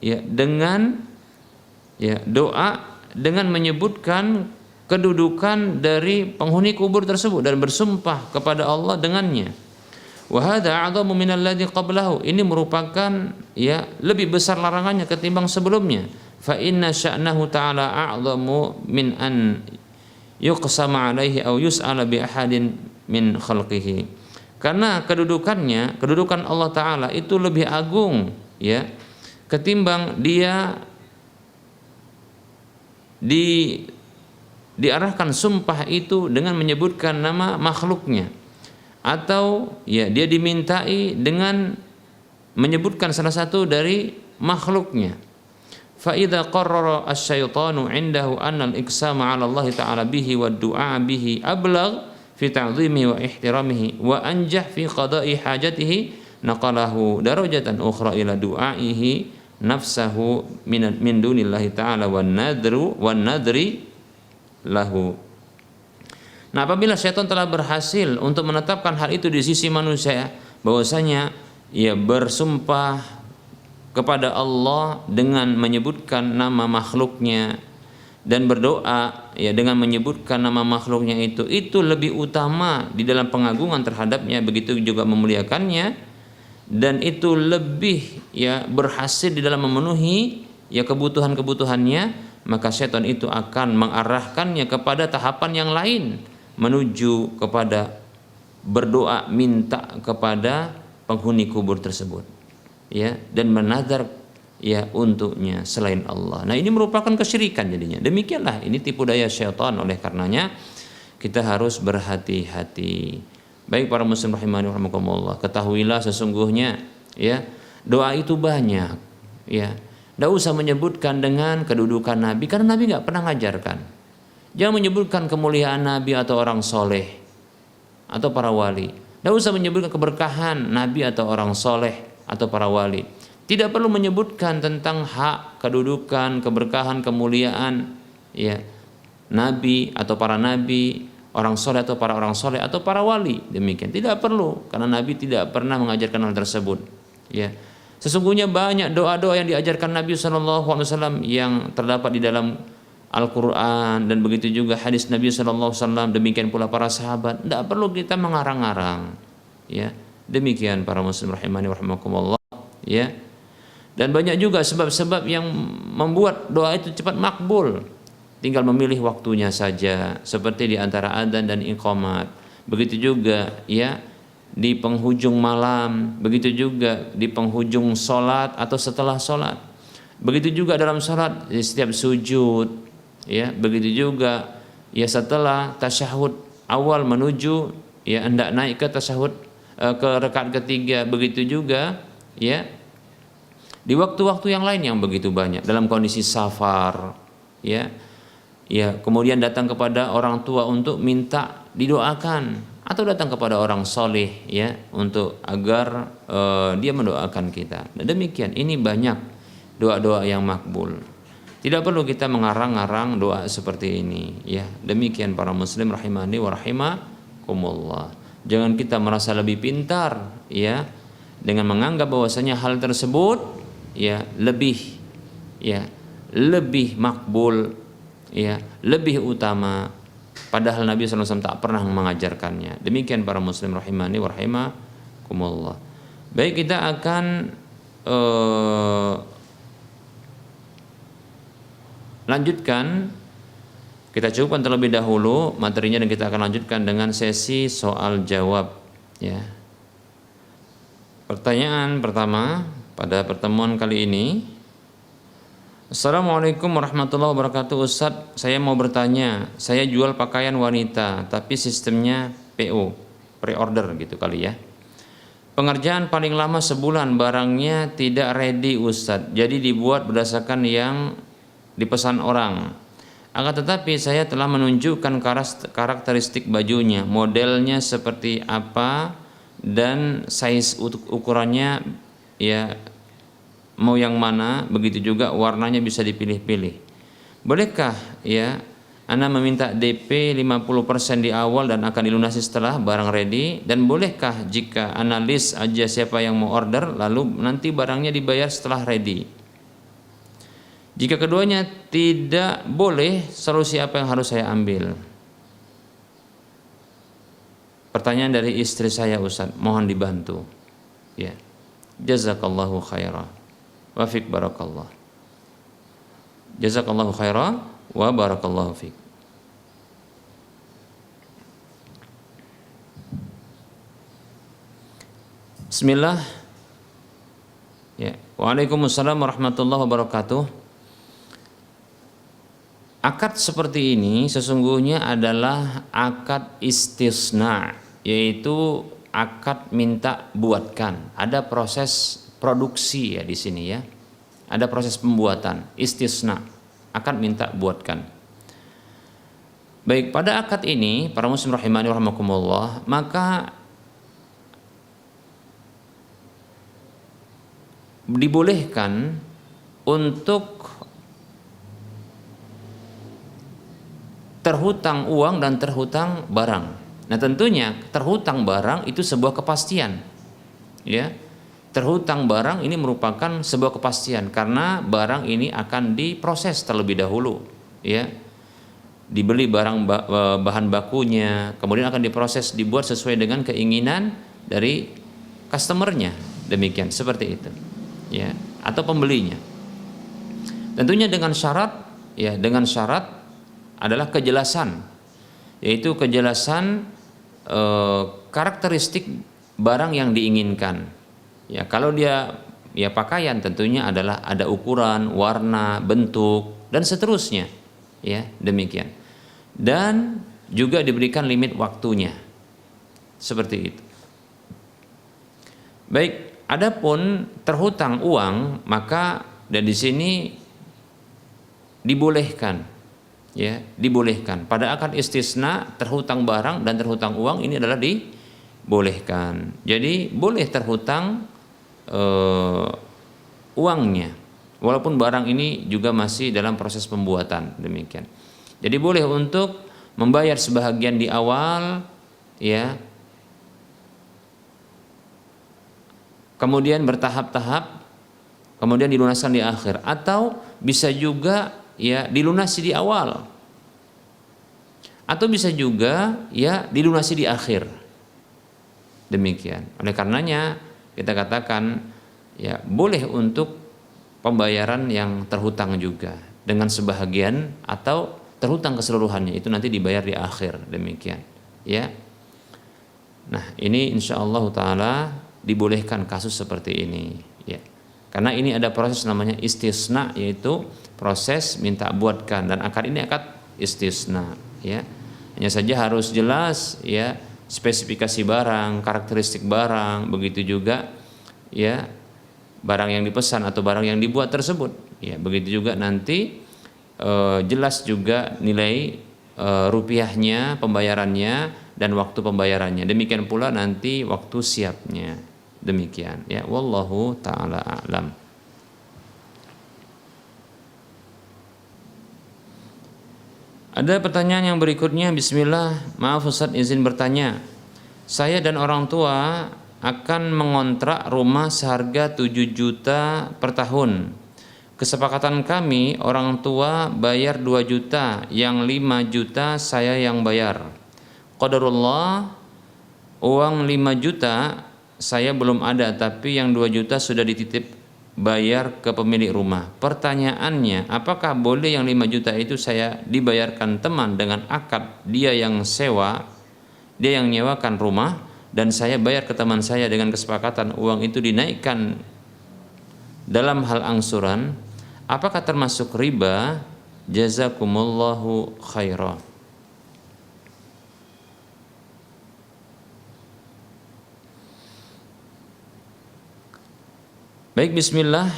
ya dengan doa dengan menyebutkan kedudukan dari penghuni kubur tersebut dan bersumpah kepada Allah dengannya. Wa hadza a'dhamu min alladhi qablahu. Ini merupakan ya lebih besar larangannya ketimbang sebelumnya. Fa inna sya'nahu ta'ala a'dhamu min an yuqsama alaihi aw yus'ala bi ahadin min khalqihi. Karena kedudukan Allah Ta'ala itu lebih agung ya ketimbang dia diarahkan sumpah itu dengan menyebutkan nama makhluknya, atau ya dia dimintai dengan menyebutkan salah satu dari makhluknya. Fa idza qarrara asy-syaitanu 'indahu anna al-iqsama 'ala Allah Ta'ala bihi wa du'a bihi ablagh fi ta'zimihi wa ihtiramihi wa anjah fi qada'i hajatihi naqalahu darajatan ukhra ila du'aihi nafsahu min dunillahi ta'ala wan nadri lahu. Nah, apabila syaitan telah berhasil untuk menetapkan hal itu di sisi manusia, bahwasanya ia bersumpah kepada Allah dengan menyebutkan nama makhluknya dan berdoa ya dengan menyebutkan nama makhluknya itu lebih utama di dalam pengagungan terhadapnya, begitu juga memuliakannya, dan itu lebih ya berhasil di dalam memenuhi ya kebutuhannya, maka syaitan itu akan mengarahkannya kepada tahapan yang lain, menuju kepada berdoa minta kepada penghuni kubur tersebut ya, dan menazar ya untuknya selain Allah. Nah, ini merupakan kesyirikan jadinya. Demikianlah ini tipu daya syaitan. Oleh karenanya kita harus berhati-hati. Baik para muslim rahimani rahimakumullah, ketahuilah sesungguhnya ya doa itu banyak ya. Tidak usah menyebutkan dengan kedudukan Nabi, karena Nabi nggak pernah ngajarkan. Jangan menyebutkan kemuliaan Nabi atau orang soleh atau para wali. Tidak usah menyebutkan keberkahan Nabi atau orang soleh atau para wali. Tidak perlu menyebutkan tentang hak, kedudukan, keberkahan, kemuliaan ya Nabi atau para nabi, orang soleh atau para orang soleh atau para wali. Demikian tidak perlu, karena Nabi tidak pernah mengajarkan hal tersebut. Ya, sesungguhnya banyak doa-doa yang diajarkan Nabi SAW yang terdapat di dalam Al-Quran, dan begitu juga hadis Nabi SAW. Demikian pula para sahabat. Tidak perlu kita mengarang-arang. Ya, demikian para muslim rahimani rahimakumullah. Ya. Dan banyak juga sebab-sebab yang membuat doa itu cepat makbul. Tinggal memilih waktunya saja, seperti di antara adzan dan iqamat. Begitu juga ya di penghujung malam, begitu juga di penghujung salat atau setelah salat. Begitu juga dalam salat di setiap sujud, ya, begitu juga ya setelah tasyahud awal menuju ya hendak naik ke tasyahud ke rakaat ketiga, begitu juga ya di waktu-waktu yang lain yang begitu banyak, dalam kondisi safar ya kemudian datang kepada orang tua untuk minta didoakan, atau datang kepada orang soleh ya untuk agar dia mendoakan kita. Dan demikian ini banyak doa-doa yang makbul. Tidak perlu kita mengarang-arang doa seperti ini ya. Demikian para muslim rahimani wa rahimakumullah. Jangan kita merasa lebih pintar ya dengan menganggap bahwasanya hal tersebut ya lebih makbul ya, lebih utama, padahal Nabi SAW tak pernah mengajarkannya. Demikian para muslim rahimani wa rahimakumullah. Baik, kita akan lanjutkan. Kita cukupkan terlebih dahulu materinya dan kita akan lanjutkan dengan sesi soal jawab ya. Pertanyaan pertama pada pertemuan kali ini, Assalamualaikum warahmatullahi wabarakatuh. Ustadz, saya mau bertanya, saya jual pakaian wanita tapi sistemnya PO, pre-order gitu kali ya. Pengerjaan paling lama sebulan, barangnya tidak ready Ustadz, jadi dibuat berdasarkan yang dipesan orang. Akan tetapi saya telah menunjukkan karakteristik bajunya, modelnya seperti apa dan size ukurannya ya mau yang mana, begitu juga warnanya bisa dipilih-pilih. Bolehkah ya Anda meminta DP 50% di awal dan akan dilunasi setelah barang ready, dan bolehkah jika Anda list aja siapa yang mau order lalu nanti barangnya dibayar setelah ready? Jika keduanya tidak boleh, solusi apa yang harus saya ambil? Pertanyaan dari istri saya Ustaz, mohon dibantu. Ya. Jazakallahu khairan. Wa fiik barakallah. Jazakallahu khairan wa barakallahu fiik. Bismillah. Ya. Waalaikumsalam warahmatullahi wabarakatuh. Akad seperti ini sesungguhnya adalah akad istisna, yaitu akad minta buatkan. Ada proses produksi ya di sini ya. Ada proses pembuatan, istisna, akad minta buatkan. Baik, pada akad ini para muslim rahimani rahimakumullah, maka dibolehkan untuk terhutang uang dan terhutang barang. Nah, tentunya terhutang barang itu sebuah kepastian. Ya. Terhutang barang ini merupakan sebuah kepastian karena barang ini akan diproses terlebih dahulu, ya. Dibeli bahan bakunya, kemudian akan diproses, dibuat sesuai dengan keinginan dari customernya, demikian seperti itu, ya, atau pembelinya. Tentunya dengan syarat, ya, dengan syarat adalah kejelasan, yaitu kejelasan karakteristik barang yang diinginkan. Ya, kalau dia ya pakaian tentunya adalah ada ukuran, warna, bentuk dan seterusnya. Ya, demikian. Dan juga diberikan limit waktunya. Seperti itu. Baik, adapun terhutang uang, maka dan di sini dibolehkan, ya, dibolehkan. Pada akad istisna terhutang barang dan terhutang uang ini adalah dibolehkan. Jadi boleh terhutang uangnya, walaupun barang ini juga masih dalam proses pembuatan, demikian. Jadi boleh untuk membayar sebahagian di awal, ya, kemudian bertahap-tahap, kemudian dilunaskan di akhir, atau bisa juga ya dilunasi di awal, atau bisa juga ya dilunasi di akhir, demikian. Oleh karenanya kita katakan ya boleh untuk pembayaran yang terhutang juga dengan sebahagian atau terhutang keseluruhannya, itu nanti dibayar di akhir, demikian ya. Nah, ini insyaallah taala dibolehkan kasus seperti ini ya. Karena ini ada proses namanya istisna, yaitu proses minta buatkan, dan akad ini akad istisna ya. Hanya saja harus jelas ya spesifikasi barang, karakteristik barang, begitu juga ya barang yang dipesan atau barang yang dibuat tersebut. Ya, begitu juga nanti jelas juga nilai rupiahnya, pembayarannya dan waktu pembayarannya. Demikian pula nanti waktu siapnya. Demikian ya, wallahu taala a'lam. Ada pertanyaan yang berikutnya. Bismillah, maaf Ustaz, izin bertanya. Saya dan orang tua akan mengontrak rumah seharga 7 juta per tahun. Kesepakatan kami, orang tua bayar 2 juta, yang 5 juta saya yang bayar. Qadarullah, uang 5 juta saya belum ada, tapi yang 2 juta sudah dititip bayar ke pemilik rumah. Pertanyaannya, apakah boleh yang 5 juta itu saya dibayarkan teman dengan akad dia yang sewa, dia yang nyewakan rumah, dan saya bayar ke teman saya dengan kesepakatan uang itu dinaikkan dalam hal angsuran, apakah termasuk riba? Jazakumullahu khairan. Baik, bismillah.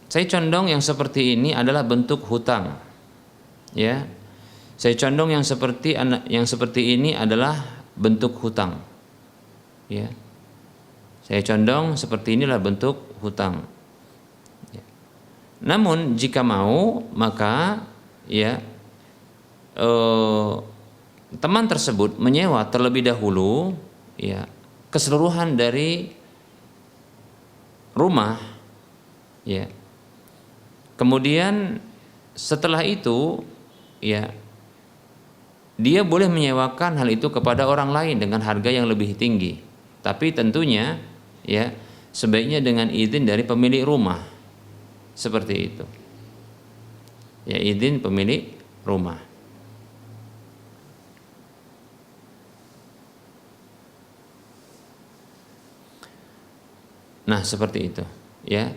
Saya condong yang seperti ini adalah bentuk hutang. Ya. Saya condong yang seperti ini adalah bentuk hutang. Ya. Saya condong seperti inilah bentuk hutang. Ya. Namun jika mau, maka ya teman tersebut menyewa terlebih dahulu ya keseluruhan dari rumah, ya. Kemudian setelah itu, ya, dia boleh menyewakan hal itu kepada orang lain dengan harga yang lebih tinggi. Tapi tentunya, ya, sebaiknya dengan izin dari pemilik rumah, seperti itu. Ya, izin pemilik rumah. Nah, seperti itu, ya.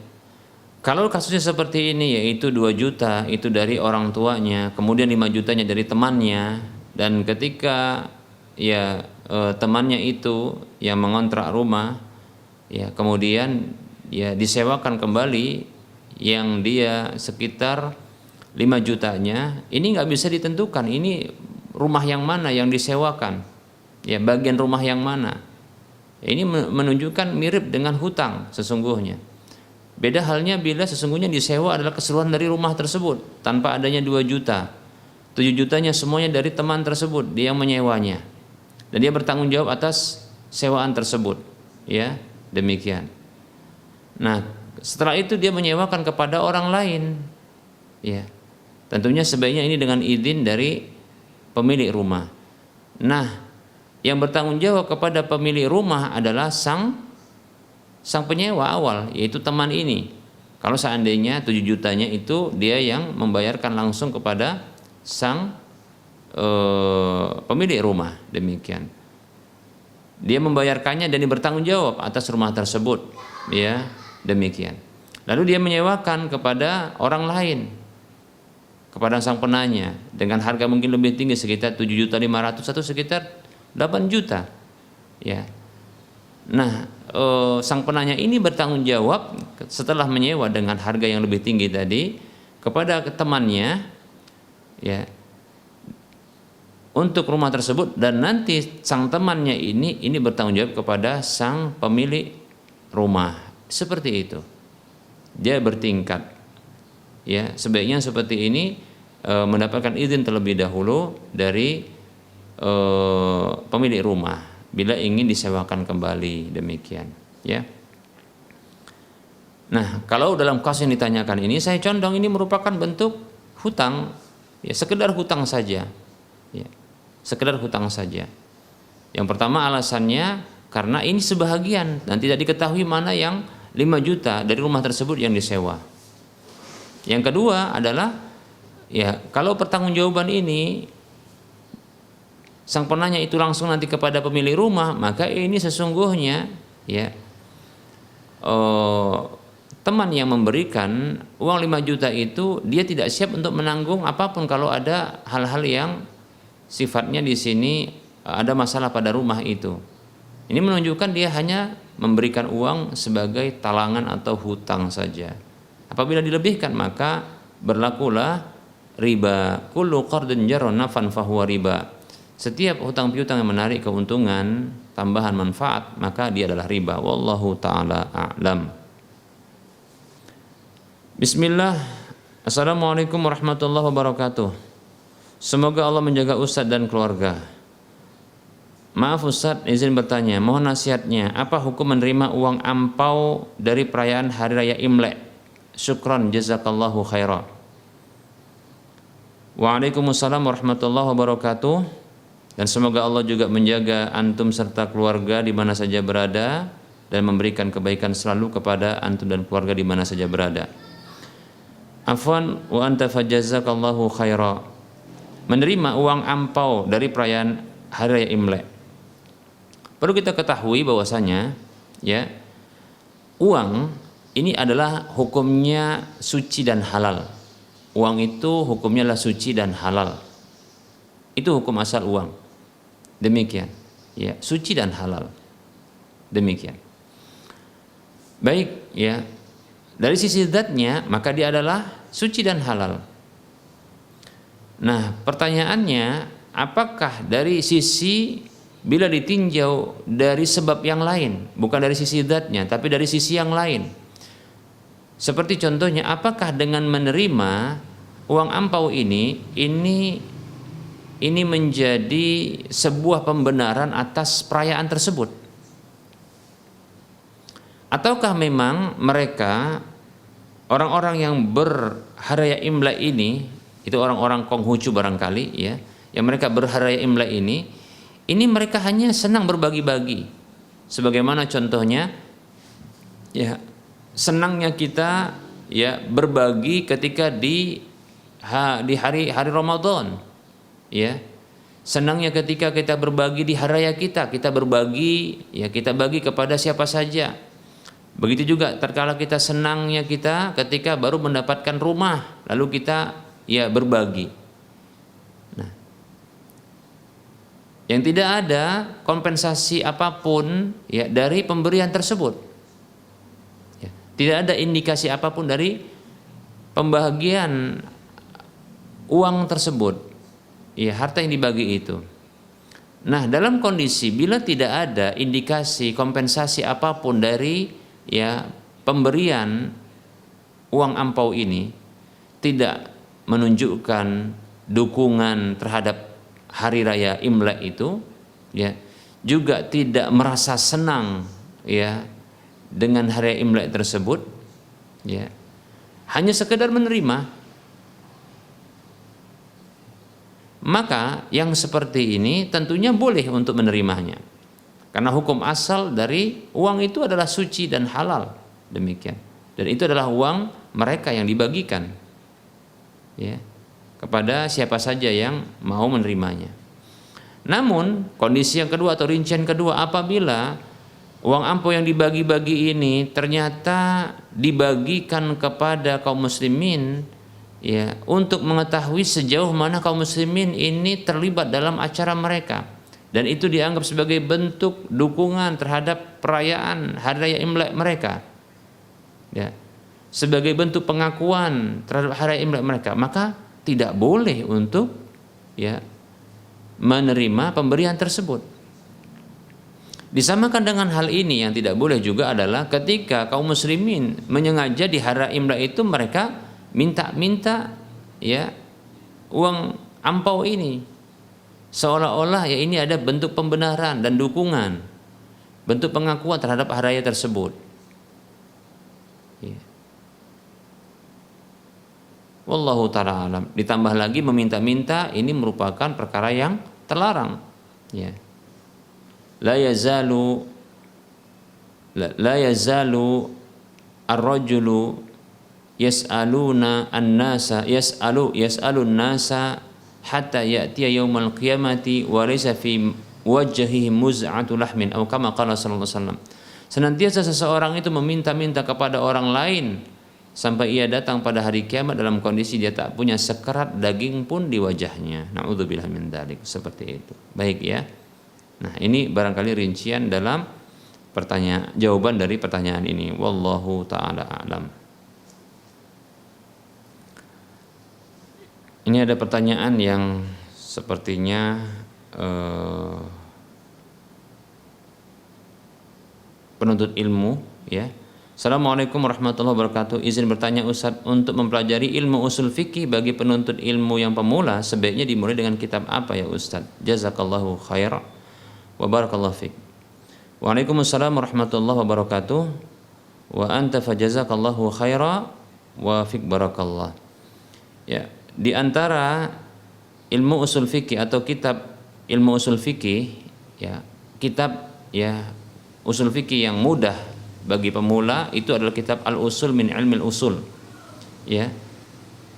Kalau kasusnya seperti ini, yaitu 2 juta itu dari orang tuanya, kemudian 5 jutanya dari temannya, dan ketika ya temannya itu yang mengontrak rumah, ya kemudian ya disewakan kembali yang dia sekitar 5 jutanya, ini nggak bisa ditentukan ini rumah yang mana yang disewakan, ya bagian rumah yang mana. Ini menunjukkan mirip dengan hutang sesungguhnya. Beda halnya bila sesungguhnya disewa adalah keseluruhan dari rumah tersebut tanpa adanya 2 juta. 7 jutanya semuanya dari teman tersebut, dia yang menyewanya. Dan dia bertanggung jawab atas sewaan tersebut. Ya, demikian. Nah, setelah itu dia menyewakan kepada orang lain. Ya. Tentunya sebaiknya ini dengan izin dari pemilik rumah. Nah, yang bertanggung jawab kepada pemilik rumah adalah sang penyewa awal, yaitu teman ini. Kalau seandainya 7 jutanya itu dia yang membayarkan langsung kepada sang pemilik rumah, demikian. Dia membayarkannya dan dia bertanggung jawab atas rumah tersebut, ya, demikian. Lalu dia menyewakan kepada orang lain, kepada sang penanya dengan harga mungkin lebih tinggi sekitar 7.500.000 atau sekitar 8 juta, ya. Nah, sang penanya ini bertanggung jawab setelah menyewa dengan harga yang lebih tinggi tadi kepada temannya, ya, untuk rumah tersebut, dan nanti sang temannya ini bertanggung jawab kepada sang pemilik rumah, seperti itu. Dia bertingkat, ya. Sebaiknya seperti ini, mendapatkan izin terlebih dahulu dari pemilik rumah bila ingin disewakan kembali, demikian, ya. Nah, kalau dalam kasus yang ditanyakan ini saya condong ini merupakan bentuk hutang, ya, sekedar hutang saja, ya, sekedar hutang saja. Yang pertama alasannya karena ini sebahagian dan tidak diketahui mana yang 5 juta dari rumah tersebut yang disewa. Yang kedua adalah, ya, kalau pertanggungjawaban ini sang penanya itu langsung nanti kepada pemilik rumah, maka ini sesungguhnya, ya, teman yang memberikan uang 5 juta itu dia tidak siap untuk menanggung apapun kalau ada hal-hal yang sifatnya di sini ada masalah pada rumah itu. Ini menunjukkan dia hanya memberikan uang sebagai talangan atau hutang saja. Apabila dilebihkan maka berlakulah riba. Kullu qardin jarra nafan fahuwa riba. Setiap hutang piutang yang menarik keuntungan tambahan manfaat maka dia adalah riba. Wallahu taala a'lam. Bismillah. Assalamualaikum warahmatullahi wabarakatuh. Semoga Allah menjaga Ustadz dan keluarga. Maaf Ustadz, izin bertanya, mohon nasihatnya, apa hukum menerima uang ampau dari perayaan Hari Raya Imlek? Syukran jazakallahu khairan. Waalaikumsalam warahmatullahi wabarakatuh. Dan semoga Allah juga menjaga antum serta keluarga di mana saja berada dan memberikan kebaikan selalu kepada antum dan keluarga di mana saja berada. Afwan wa anta fajazakallahu khaira. Menerima uang ampau dari perayaan Hari Raya Imlek. Perlu kita ketahui bahwasanya, ya, uang ini adalah hukumnya suci dan halal. Uang itu hukumnya adalah suci dan halal. Itu hukum asal uang. Demikian. Ya, suci dan halal. Demikian. Baik, ya. Dari sisi zatnya maka dia adalah suci dan halal. Nah, pertanyaannya, apakah dari sisi bila ditinjau dari sebab yang lain, bukan dari sisi zatnya, tapi dari sisi yang lain. Seperti contohnya, apakah dengan menerima uang ampau ini menjadi sebuah pembenaran atas perayaan tersebut? Ataukah memang mereka orang-orang yang berharaya Imlek ini, itu orang-orang Konghucu barangkali ya, yang mereka berharaya Imlek ini mereka hanya senang berbagi-bagi. Sebagaimana contohnya ya, senangnya kita ya berbagi ketika di hari Ramadan. Ya. Senangnya ketika kita berbagi di hari raya kita berbagi, ya kita bagi kepada siapa saja. Begitu juga terkala kita senangnya kita ketika baru mendapatkan rumah, lalu kita ya berbagi. Yang tidak ada kompensasi apapun ya dari pemberian tersebut. Ya, tidak ada indikasi apapun dari pembagian uang tersebut. Ya, harta yang dibagi itu. Nah, dalam kondisi bila tidak ada indikasi kompensasi apapun dari ya pemberian uang ampau ini, tidak menunjukkan dukungan terhadap hari raya Imlek itu, ya, juga tidak merasa senang ya dengan hari raya Imlek tersebut, ya, hanya sekedar menerima, maka yang seperti ini tentunya boleh untuk menerimanya, karena hukum asal dari uang itu adalah suci dan halal, demikian, dan itu adalah uang mereka yang dibagikan, ya, kepada siapa saja yang mau menerimanya. Namun kondisi yang kedua atau rincian kedua, apabila uang ampau yang dibagi-bagi ini ternyata dibagikan kepada kaum muslimin ya untuk mengetahui sejauh mana kaum muslimin ini terlibat dalam acara mereka, dan itu dianggap sebagai bentuk dukungan terhadap perayaan hari raya Imlek mereka, ya, sebagai bentuk pengakuan terhadap hari raya Imlek mereka, maka tidak boleh untuk ya menerima pemberian tersebut. Disamakan dengan hal ini, yang tidak boleh juga adalah ketika kaum muslimin menyengaja di hari Imlek itu mereka minta ya uang ampau ini, seolah-olah ya ini ada bentuk pembenaran dan dukungan, bentuk pengakuan terhadap hari raya tersebut. Ya. Wallahu ta'ala alam. Ditambah lagi meminta-minta ini merupakan perkara yang terlarang. Ya. La yazalu ar-rajulu yas'aluna an-nasa yas'alun nasa hatta ya'tiya yaumal qiyamati wa laysa fi wajhihi muz'atu lahmin atau kama qala sallallahu alaihi wasallam. Senantiasa seseorang itu meminta-minta kepada orang lain sampai ia datang pada hari kiamat dalam kondisi dia tak punya sekerat daging pun di wajahnya. Na'udzubillah min dzalik. Seperti itu. Baik ya. Nah, ini barangkali rincian dalam jawaban dari pertanyaan ini. Wallahu taala a'lam. Ini ada pertanyaan yang sepertinya penuntut ilmu ya. Assalamualaikum warahmatullahi wabarakatuh. Izin bertanya Ustaz, untuk mempelajari ilmu usul fikih bagi penuntut ilmu yang pemula sebaiknya dimulai dengan kitab apa ya Ustaz? Jazakallahu khair wa barakallahu fik. Waalaikumsalam warahmatullahi wabarakatuh. Wa anta fajazakallahu khaira wa fik barakallah. Ya, di antara ilmu usul fikih atau kitab ilmu usul fikih ya, kitab ya usul fikih yang mudah bagi pemula itu adalah kitab Al-Usul min Ilmil Usul. Ya.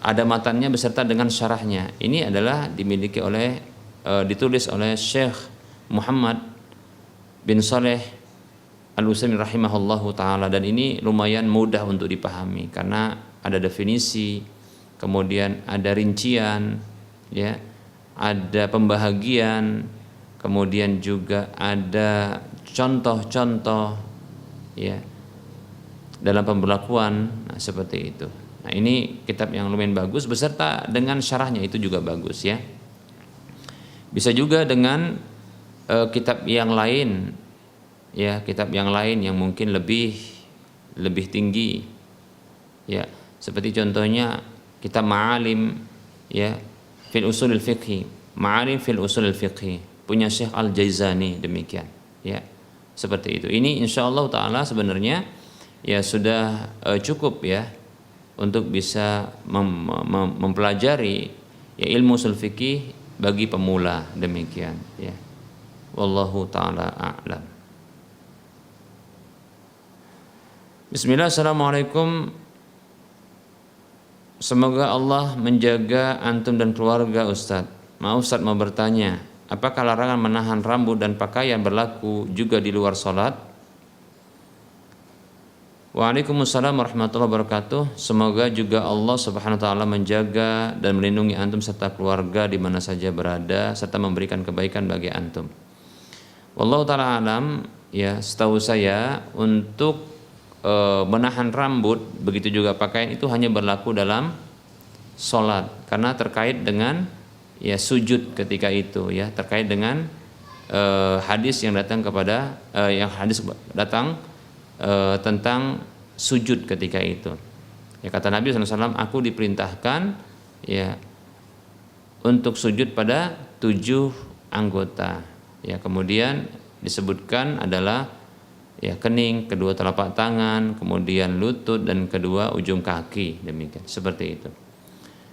Ada matannya beserta dengan syarahnya. Ini adalah dimiliki ditulis oleh Syekh Muhammad bin Saleh Al-Utsaimin rahimahullahu taala, dan ini lumayan mudah untuk dipahami karena ada definisi, kemudian ada rincian, ya, ada pembahagian, kemudian juga ada contoh-contoh, ya, dalam pemberlakuan. Nah, seperti itu. Nah, ini kitab yang lumayan bagus beserta dengan syarahnya itu juga bagus, ya. Bisa juga dengan kitab yang lain, ya, kitab yang lain yang mungkin lebih tinggi, ya, seperti contohnya kitab Ma'alim, ya, fil usulil fiqhi, Ma'alim fil usulil fiqhi punya Syekh Al-Jaizani, demikian, ya, seperti itu. Ini insyaallah taala sebenarnya ya sudah cukup, ya, untuk bisa mempelajari, ya, ilmu usul fikih bagi pemula, demikian, ya. Wallahu taala a'lam. Bismillah, assalamualaikum. Semoga Allah menjaga antum dan keluarga, Ustadz. Maaf Ustadz, mau bertanya, apakah larangan menahan rambut dan pakaian berlaku juga di luar sholat? Waalaikumsalam warahmatullahi wabarakatuh. Semoga juga Allah subhanahu wa ta'ala menjaga dan melindungi antum serta keluarga di mana saja berada, serta memberikan kebaikan bagi antum. Wallahu ta'ala alam, ya, setahu saya untuk menahan rambut, begitu juga pakaian, itu hanya berlaku dalam sholat, karena terkait dengan, ya, sujud ketika itu, ya, terkait dengan hadis yang datang kepada tentang sujud ketika itu. Ya, kata Nabi SAW, aku diperintahkan, ya, untuk sujud pada 7 anggota. Ya, kemudian disebutkan adalah, ya, kening, kedua telapak tangan, kemudian lutut, dan kedua ujung kaki, demikian, seperti itu.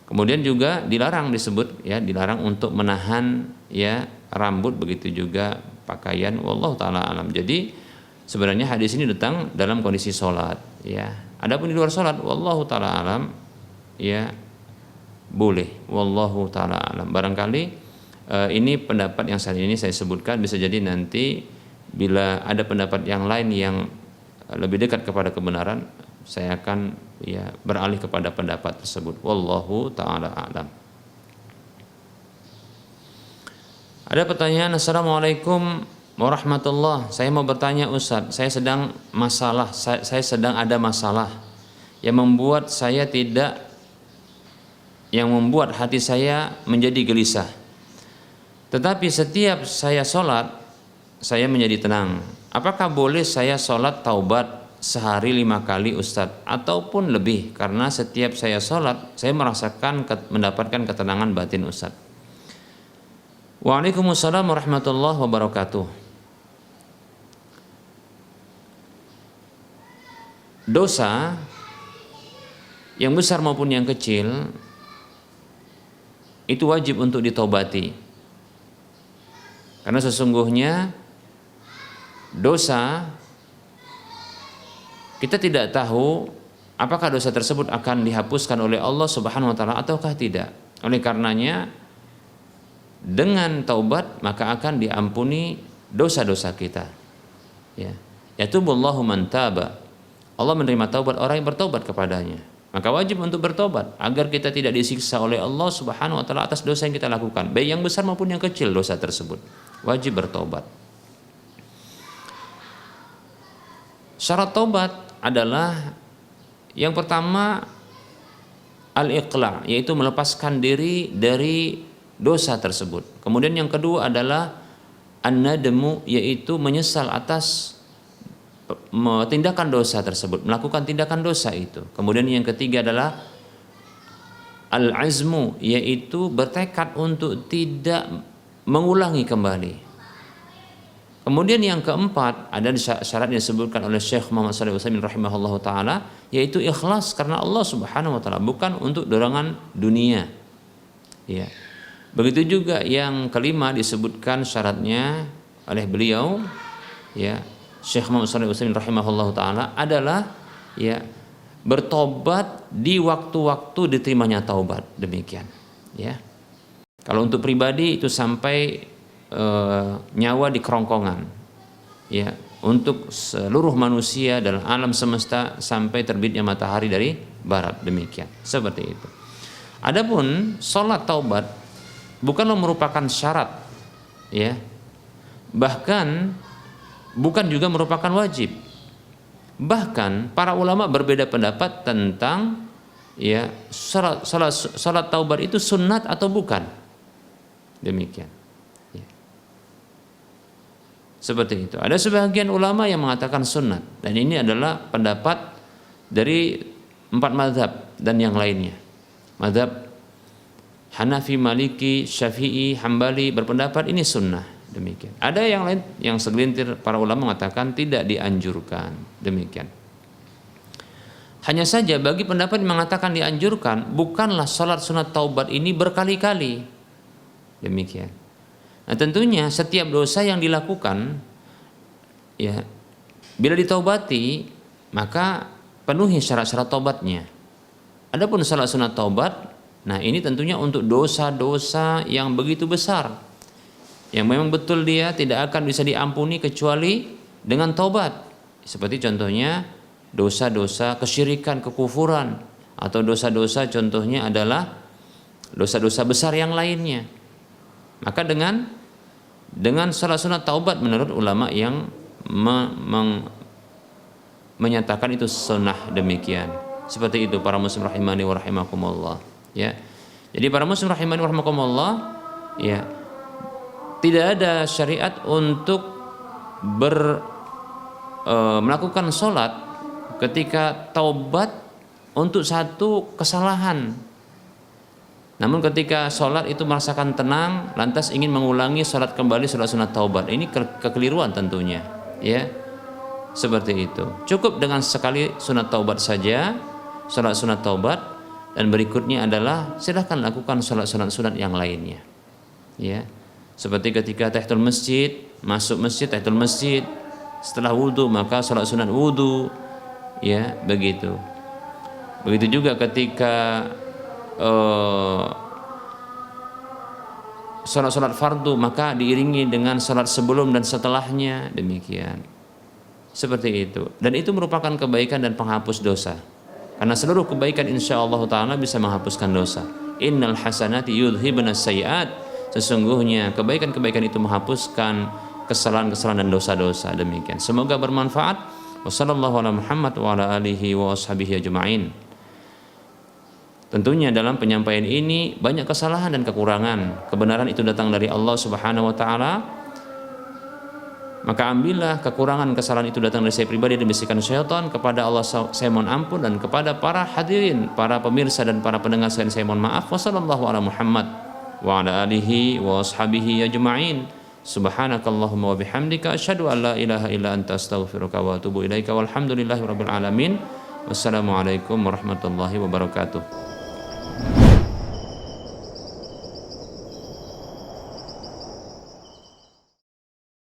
Kemudian juga dilarang, disebut, ya, dilarang untuk menahan, ya, rambut, begitu juga pakaian. Wallahu taala alam. Jadi sebenarnya hadis ini datang dalam kondisi sholat, ya. Adapun di luar sholat, wallahu taala alam, ya, boleh. Wallahu taala alam. Barangkali ini pendapat yang saat ini saya sebutkan, bisa jadi nanti bila ada pendapat yang lain yang lebih dekat kepada kebenaran, saya akan, ya, beralih kepada pendapat tersebut. Wallahu taala alam. Ada pertanyaan, assalamualaikum warahmatullah. Saya mau bertanya Ustadz, saya sedang ada masalah yang membuat hati saya menjadi gelisah. Tetapi setiap saya sholat, saya menjadi tenang. Apakah boleh saya sholat taubat sehari 5 kali Ustadz, ataupun lebih? Karena setiap saya sholat, saya mendapatkan ketenangan batin Ustadz. Waalaikumsalam warahmatullahi wabarakatuh. Dosa yang besar maupun yang kecil itu wajib untuk ditaubati, karena sesungguhnya dosa kita tidak tahu apakah dosa tersebut akan dihapuskan oleh Allah Subhanahu wa taala ataukah tidak. Oleh karenanya dengan taubat maka akan diampuni dosa-dosa kita, ya. Yatubullahu man taba. Allah menerima taubat orang yang bertobat kepadanya. Maka wajib untuk bertobat agar kita tidak disiksa oleh Allah Subhanahu wa taala atas dosa yang kita lakukan, baik yang besar maupun yang kecil dosa tersebut. Wajib bertobat. Syarat taubat adalah yang pertama al-iqla', yaitu melepaskan diri dari dosa tersebut. Kemudian yang kedua adalah an-nadmu, yaitu menyesal atas tindakan dosa tersebut, melakukan tindakan dosa itu. Kemudian yang ketiga adalah al-azmu, yaitu bertekad untuk tidak mengulangi kembali. Kemudian yang keempat ada syarat yang disebutkan oleh Syekh Muhammad Shalih Utsaimin rahimahullahu taala, yaitu ikhlas karena Allah Subhanahu wa taala, bukan untuk dorongan dunia, ya. Begitu juga yang kelima disebutkan syaratnya oleh beliau, ya, Syekh Muhammad Shalih Utsaimin rahimahullahu taala, adalah, ya, bertobat di waktu-waktu diterimanya taubat, demikian, ya. Kalau untuk pribadi itu sampai nyawa di kerongkongan, ya untuk seluruh manusia dalam alam semesta sampai terbitnya matahari dari barat, demikian. Seperti itu. Adapun salat taubat bukanlah merupakan syarat, ya. Bahkan bukan juga merupakan wajib. Bahkan para ulama berbeda pendapat tentang ya salat taubat itu sunnat atau bukan. Demikian. Ya. Seperti itu. Ada sebagian ulama yang mengatakan sunnat, dan ini adalah pendapat dari 4 mazhab dan yang lainnya. Mazhab Hanafi, Maliki, Syafi'i, Hambali berpendapat ini sunnah, demikian. Ada yang lain, yang segelintir para ulama mengatakan tidak dianjurkan, demikian. Hanya saja bagi pendapat yang mengatakan dianjurkan, bukanlah salat sunat taubat ini berkali-kali, demikian. Nah tentunya setiap dosa yang dilakukan, ya bila ditaubati maka penuhi syarat-syarat taubatnya. Adapun salat sunat taubat, nah ini tentunya untuk dosa-dosa yang begitu besar, yang memang betul dia tidak akan bisa diampuni kecuali dengan taubat. Seperti contohnya dosa-dosa kesyirikan, kekufuran, atau dosa-dosa contohnya adalah dosa-dosa besar yang lainnya. Maka dengan salat sunat taubat menurut ulama yang menyatakan itu sunnah, demikian. Seperti itu para muslim rahimani wa rahimakumullah, ya. Jadi para muslim rahimani wa rahimakumullah, ya, tidak ada syariat untuk melakukan sholat ketika taubat untuk satu kesalahan. Namun ketika sholat itu merasakan tenang, lantas ingin mengulangi sholat kembali sholat sunat taubat, ini kekeliruan tentunya, ya. Seperti itu. Cukup dengan sekali sunat taubat saja, sholat sunat taubat, dan berikutnya adalah silahkan lakukan sholat sunat yang lainnya, ya. Seperti ketika tahiyatul masjid, masuk masjid tahiyatul masjid, setelah wudu maka sholat sunat wudu, ya, begitu. Begitu juga ketika sholat fardu maka diiringi dengan sholat sebelum dan setelahnya, demikian. Seperti itu. Dan itu merupakan kebaikan dan penghapus dosa. Karena seluruh kebaikan insyaallah ta'ala bisa menghapuskan dosa. Innal hasanati yudhibnas sayyi'at. Sesungguhnya kebaikan-kebaikan itu menghapuskan kesalahan-kesalahan dan dosa-dosa, demikian. Semoga bermanfaat. Wassallallahu ala Muhammad wa ala alihi wa ashabihi ajma'in. Tentunya dalam penyampaian ini banyak kesalahan dan kekurangan. Kebenaran itu datang dari Allah Subhanahu wa taala. Maka ambillah kekurangan kesalahan itu datang dari saya pribadi dan bisikan syaitan. Kepada Allah saya mohon ampun, dan kepada para hadirin, para pemirsa dan para pendengar sekalian saya mohon maaf. Wassallallahu ala Muhammad wa ala alihi wa ashabihi ajma'in. Subhanakallahumma wa bihamdika asyhadu an la ilaha illa anta astaghfiruka wa atubu ilaika walhamdulillahi rabbil alamin. Wassalamualaikum warahmatullahi wabarakatuh.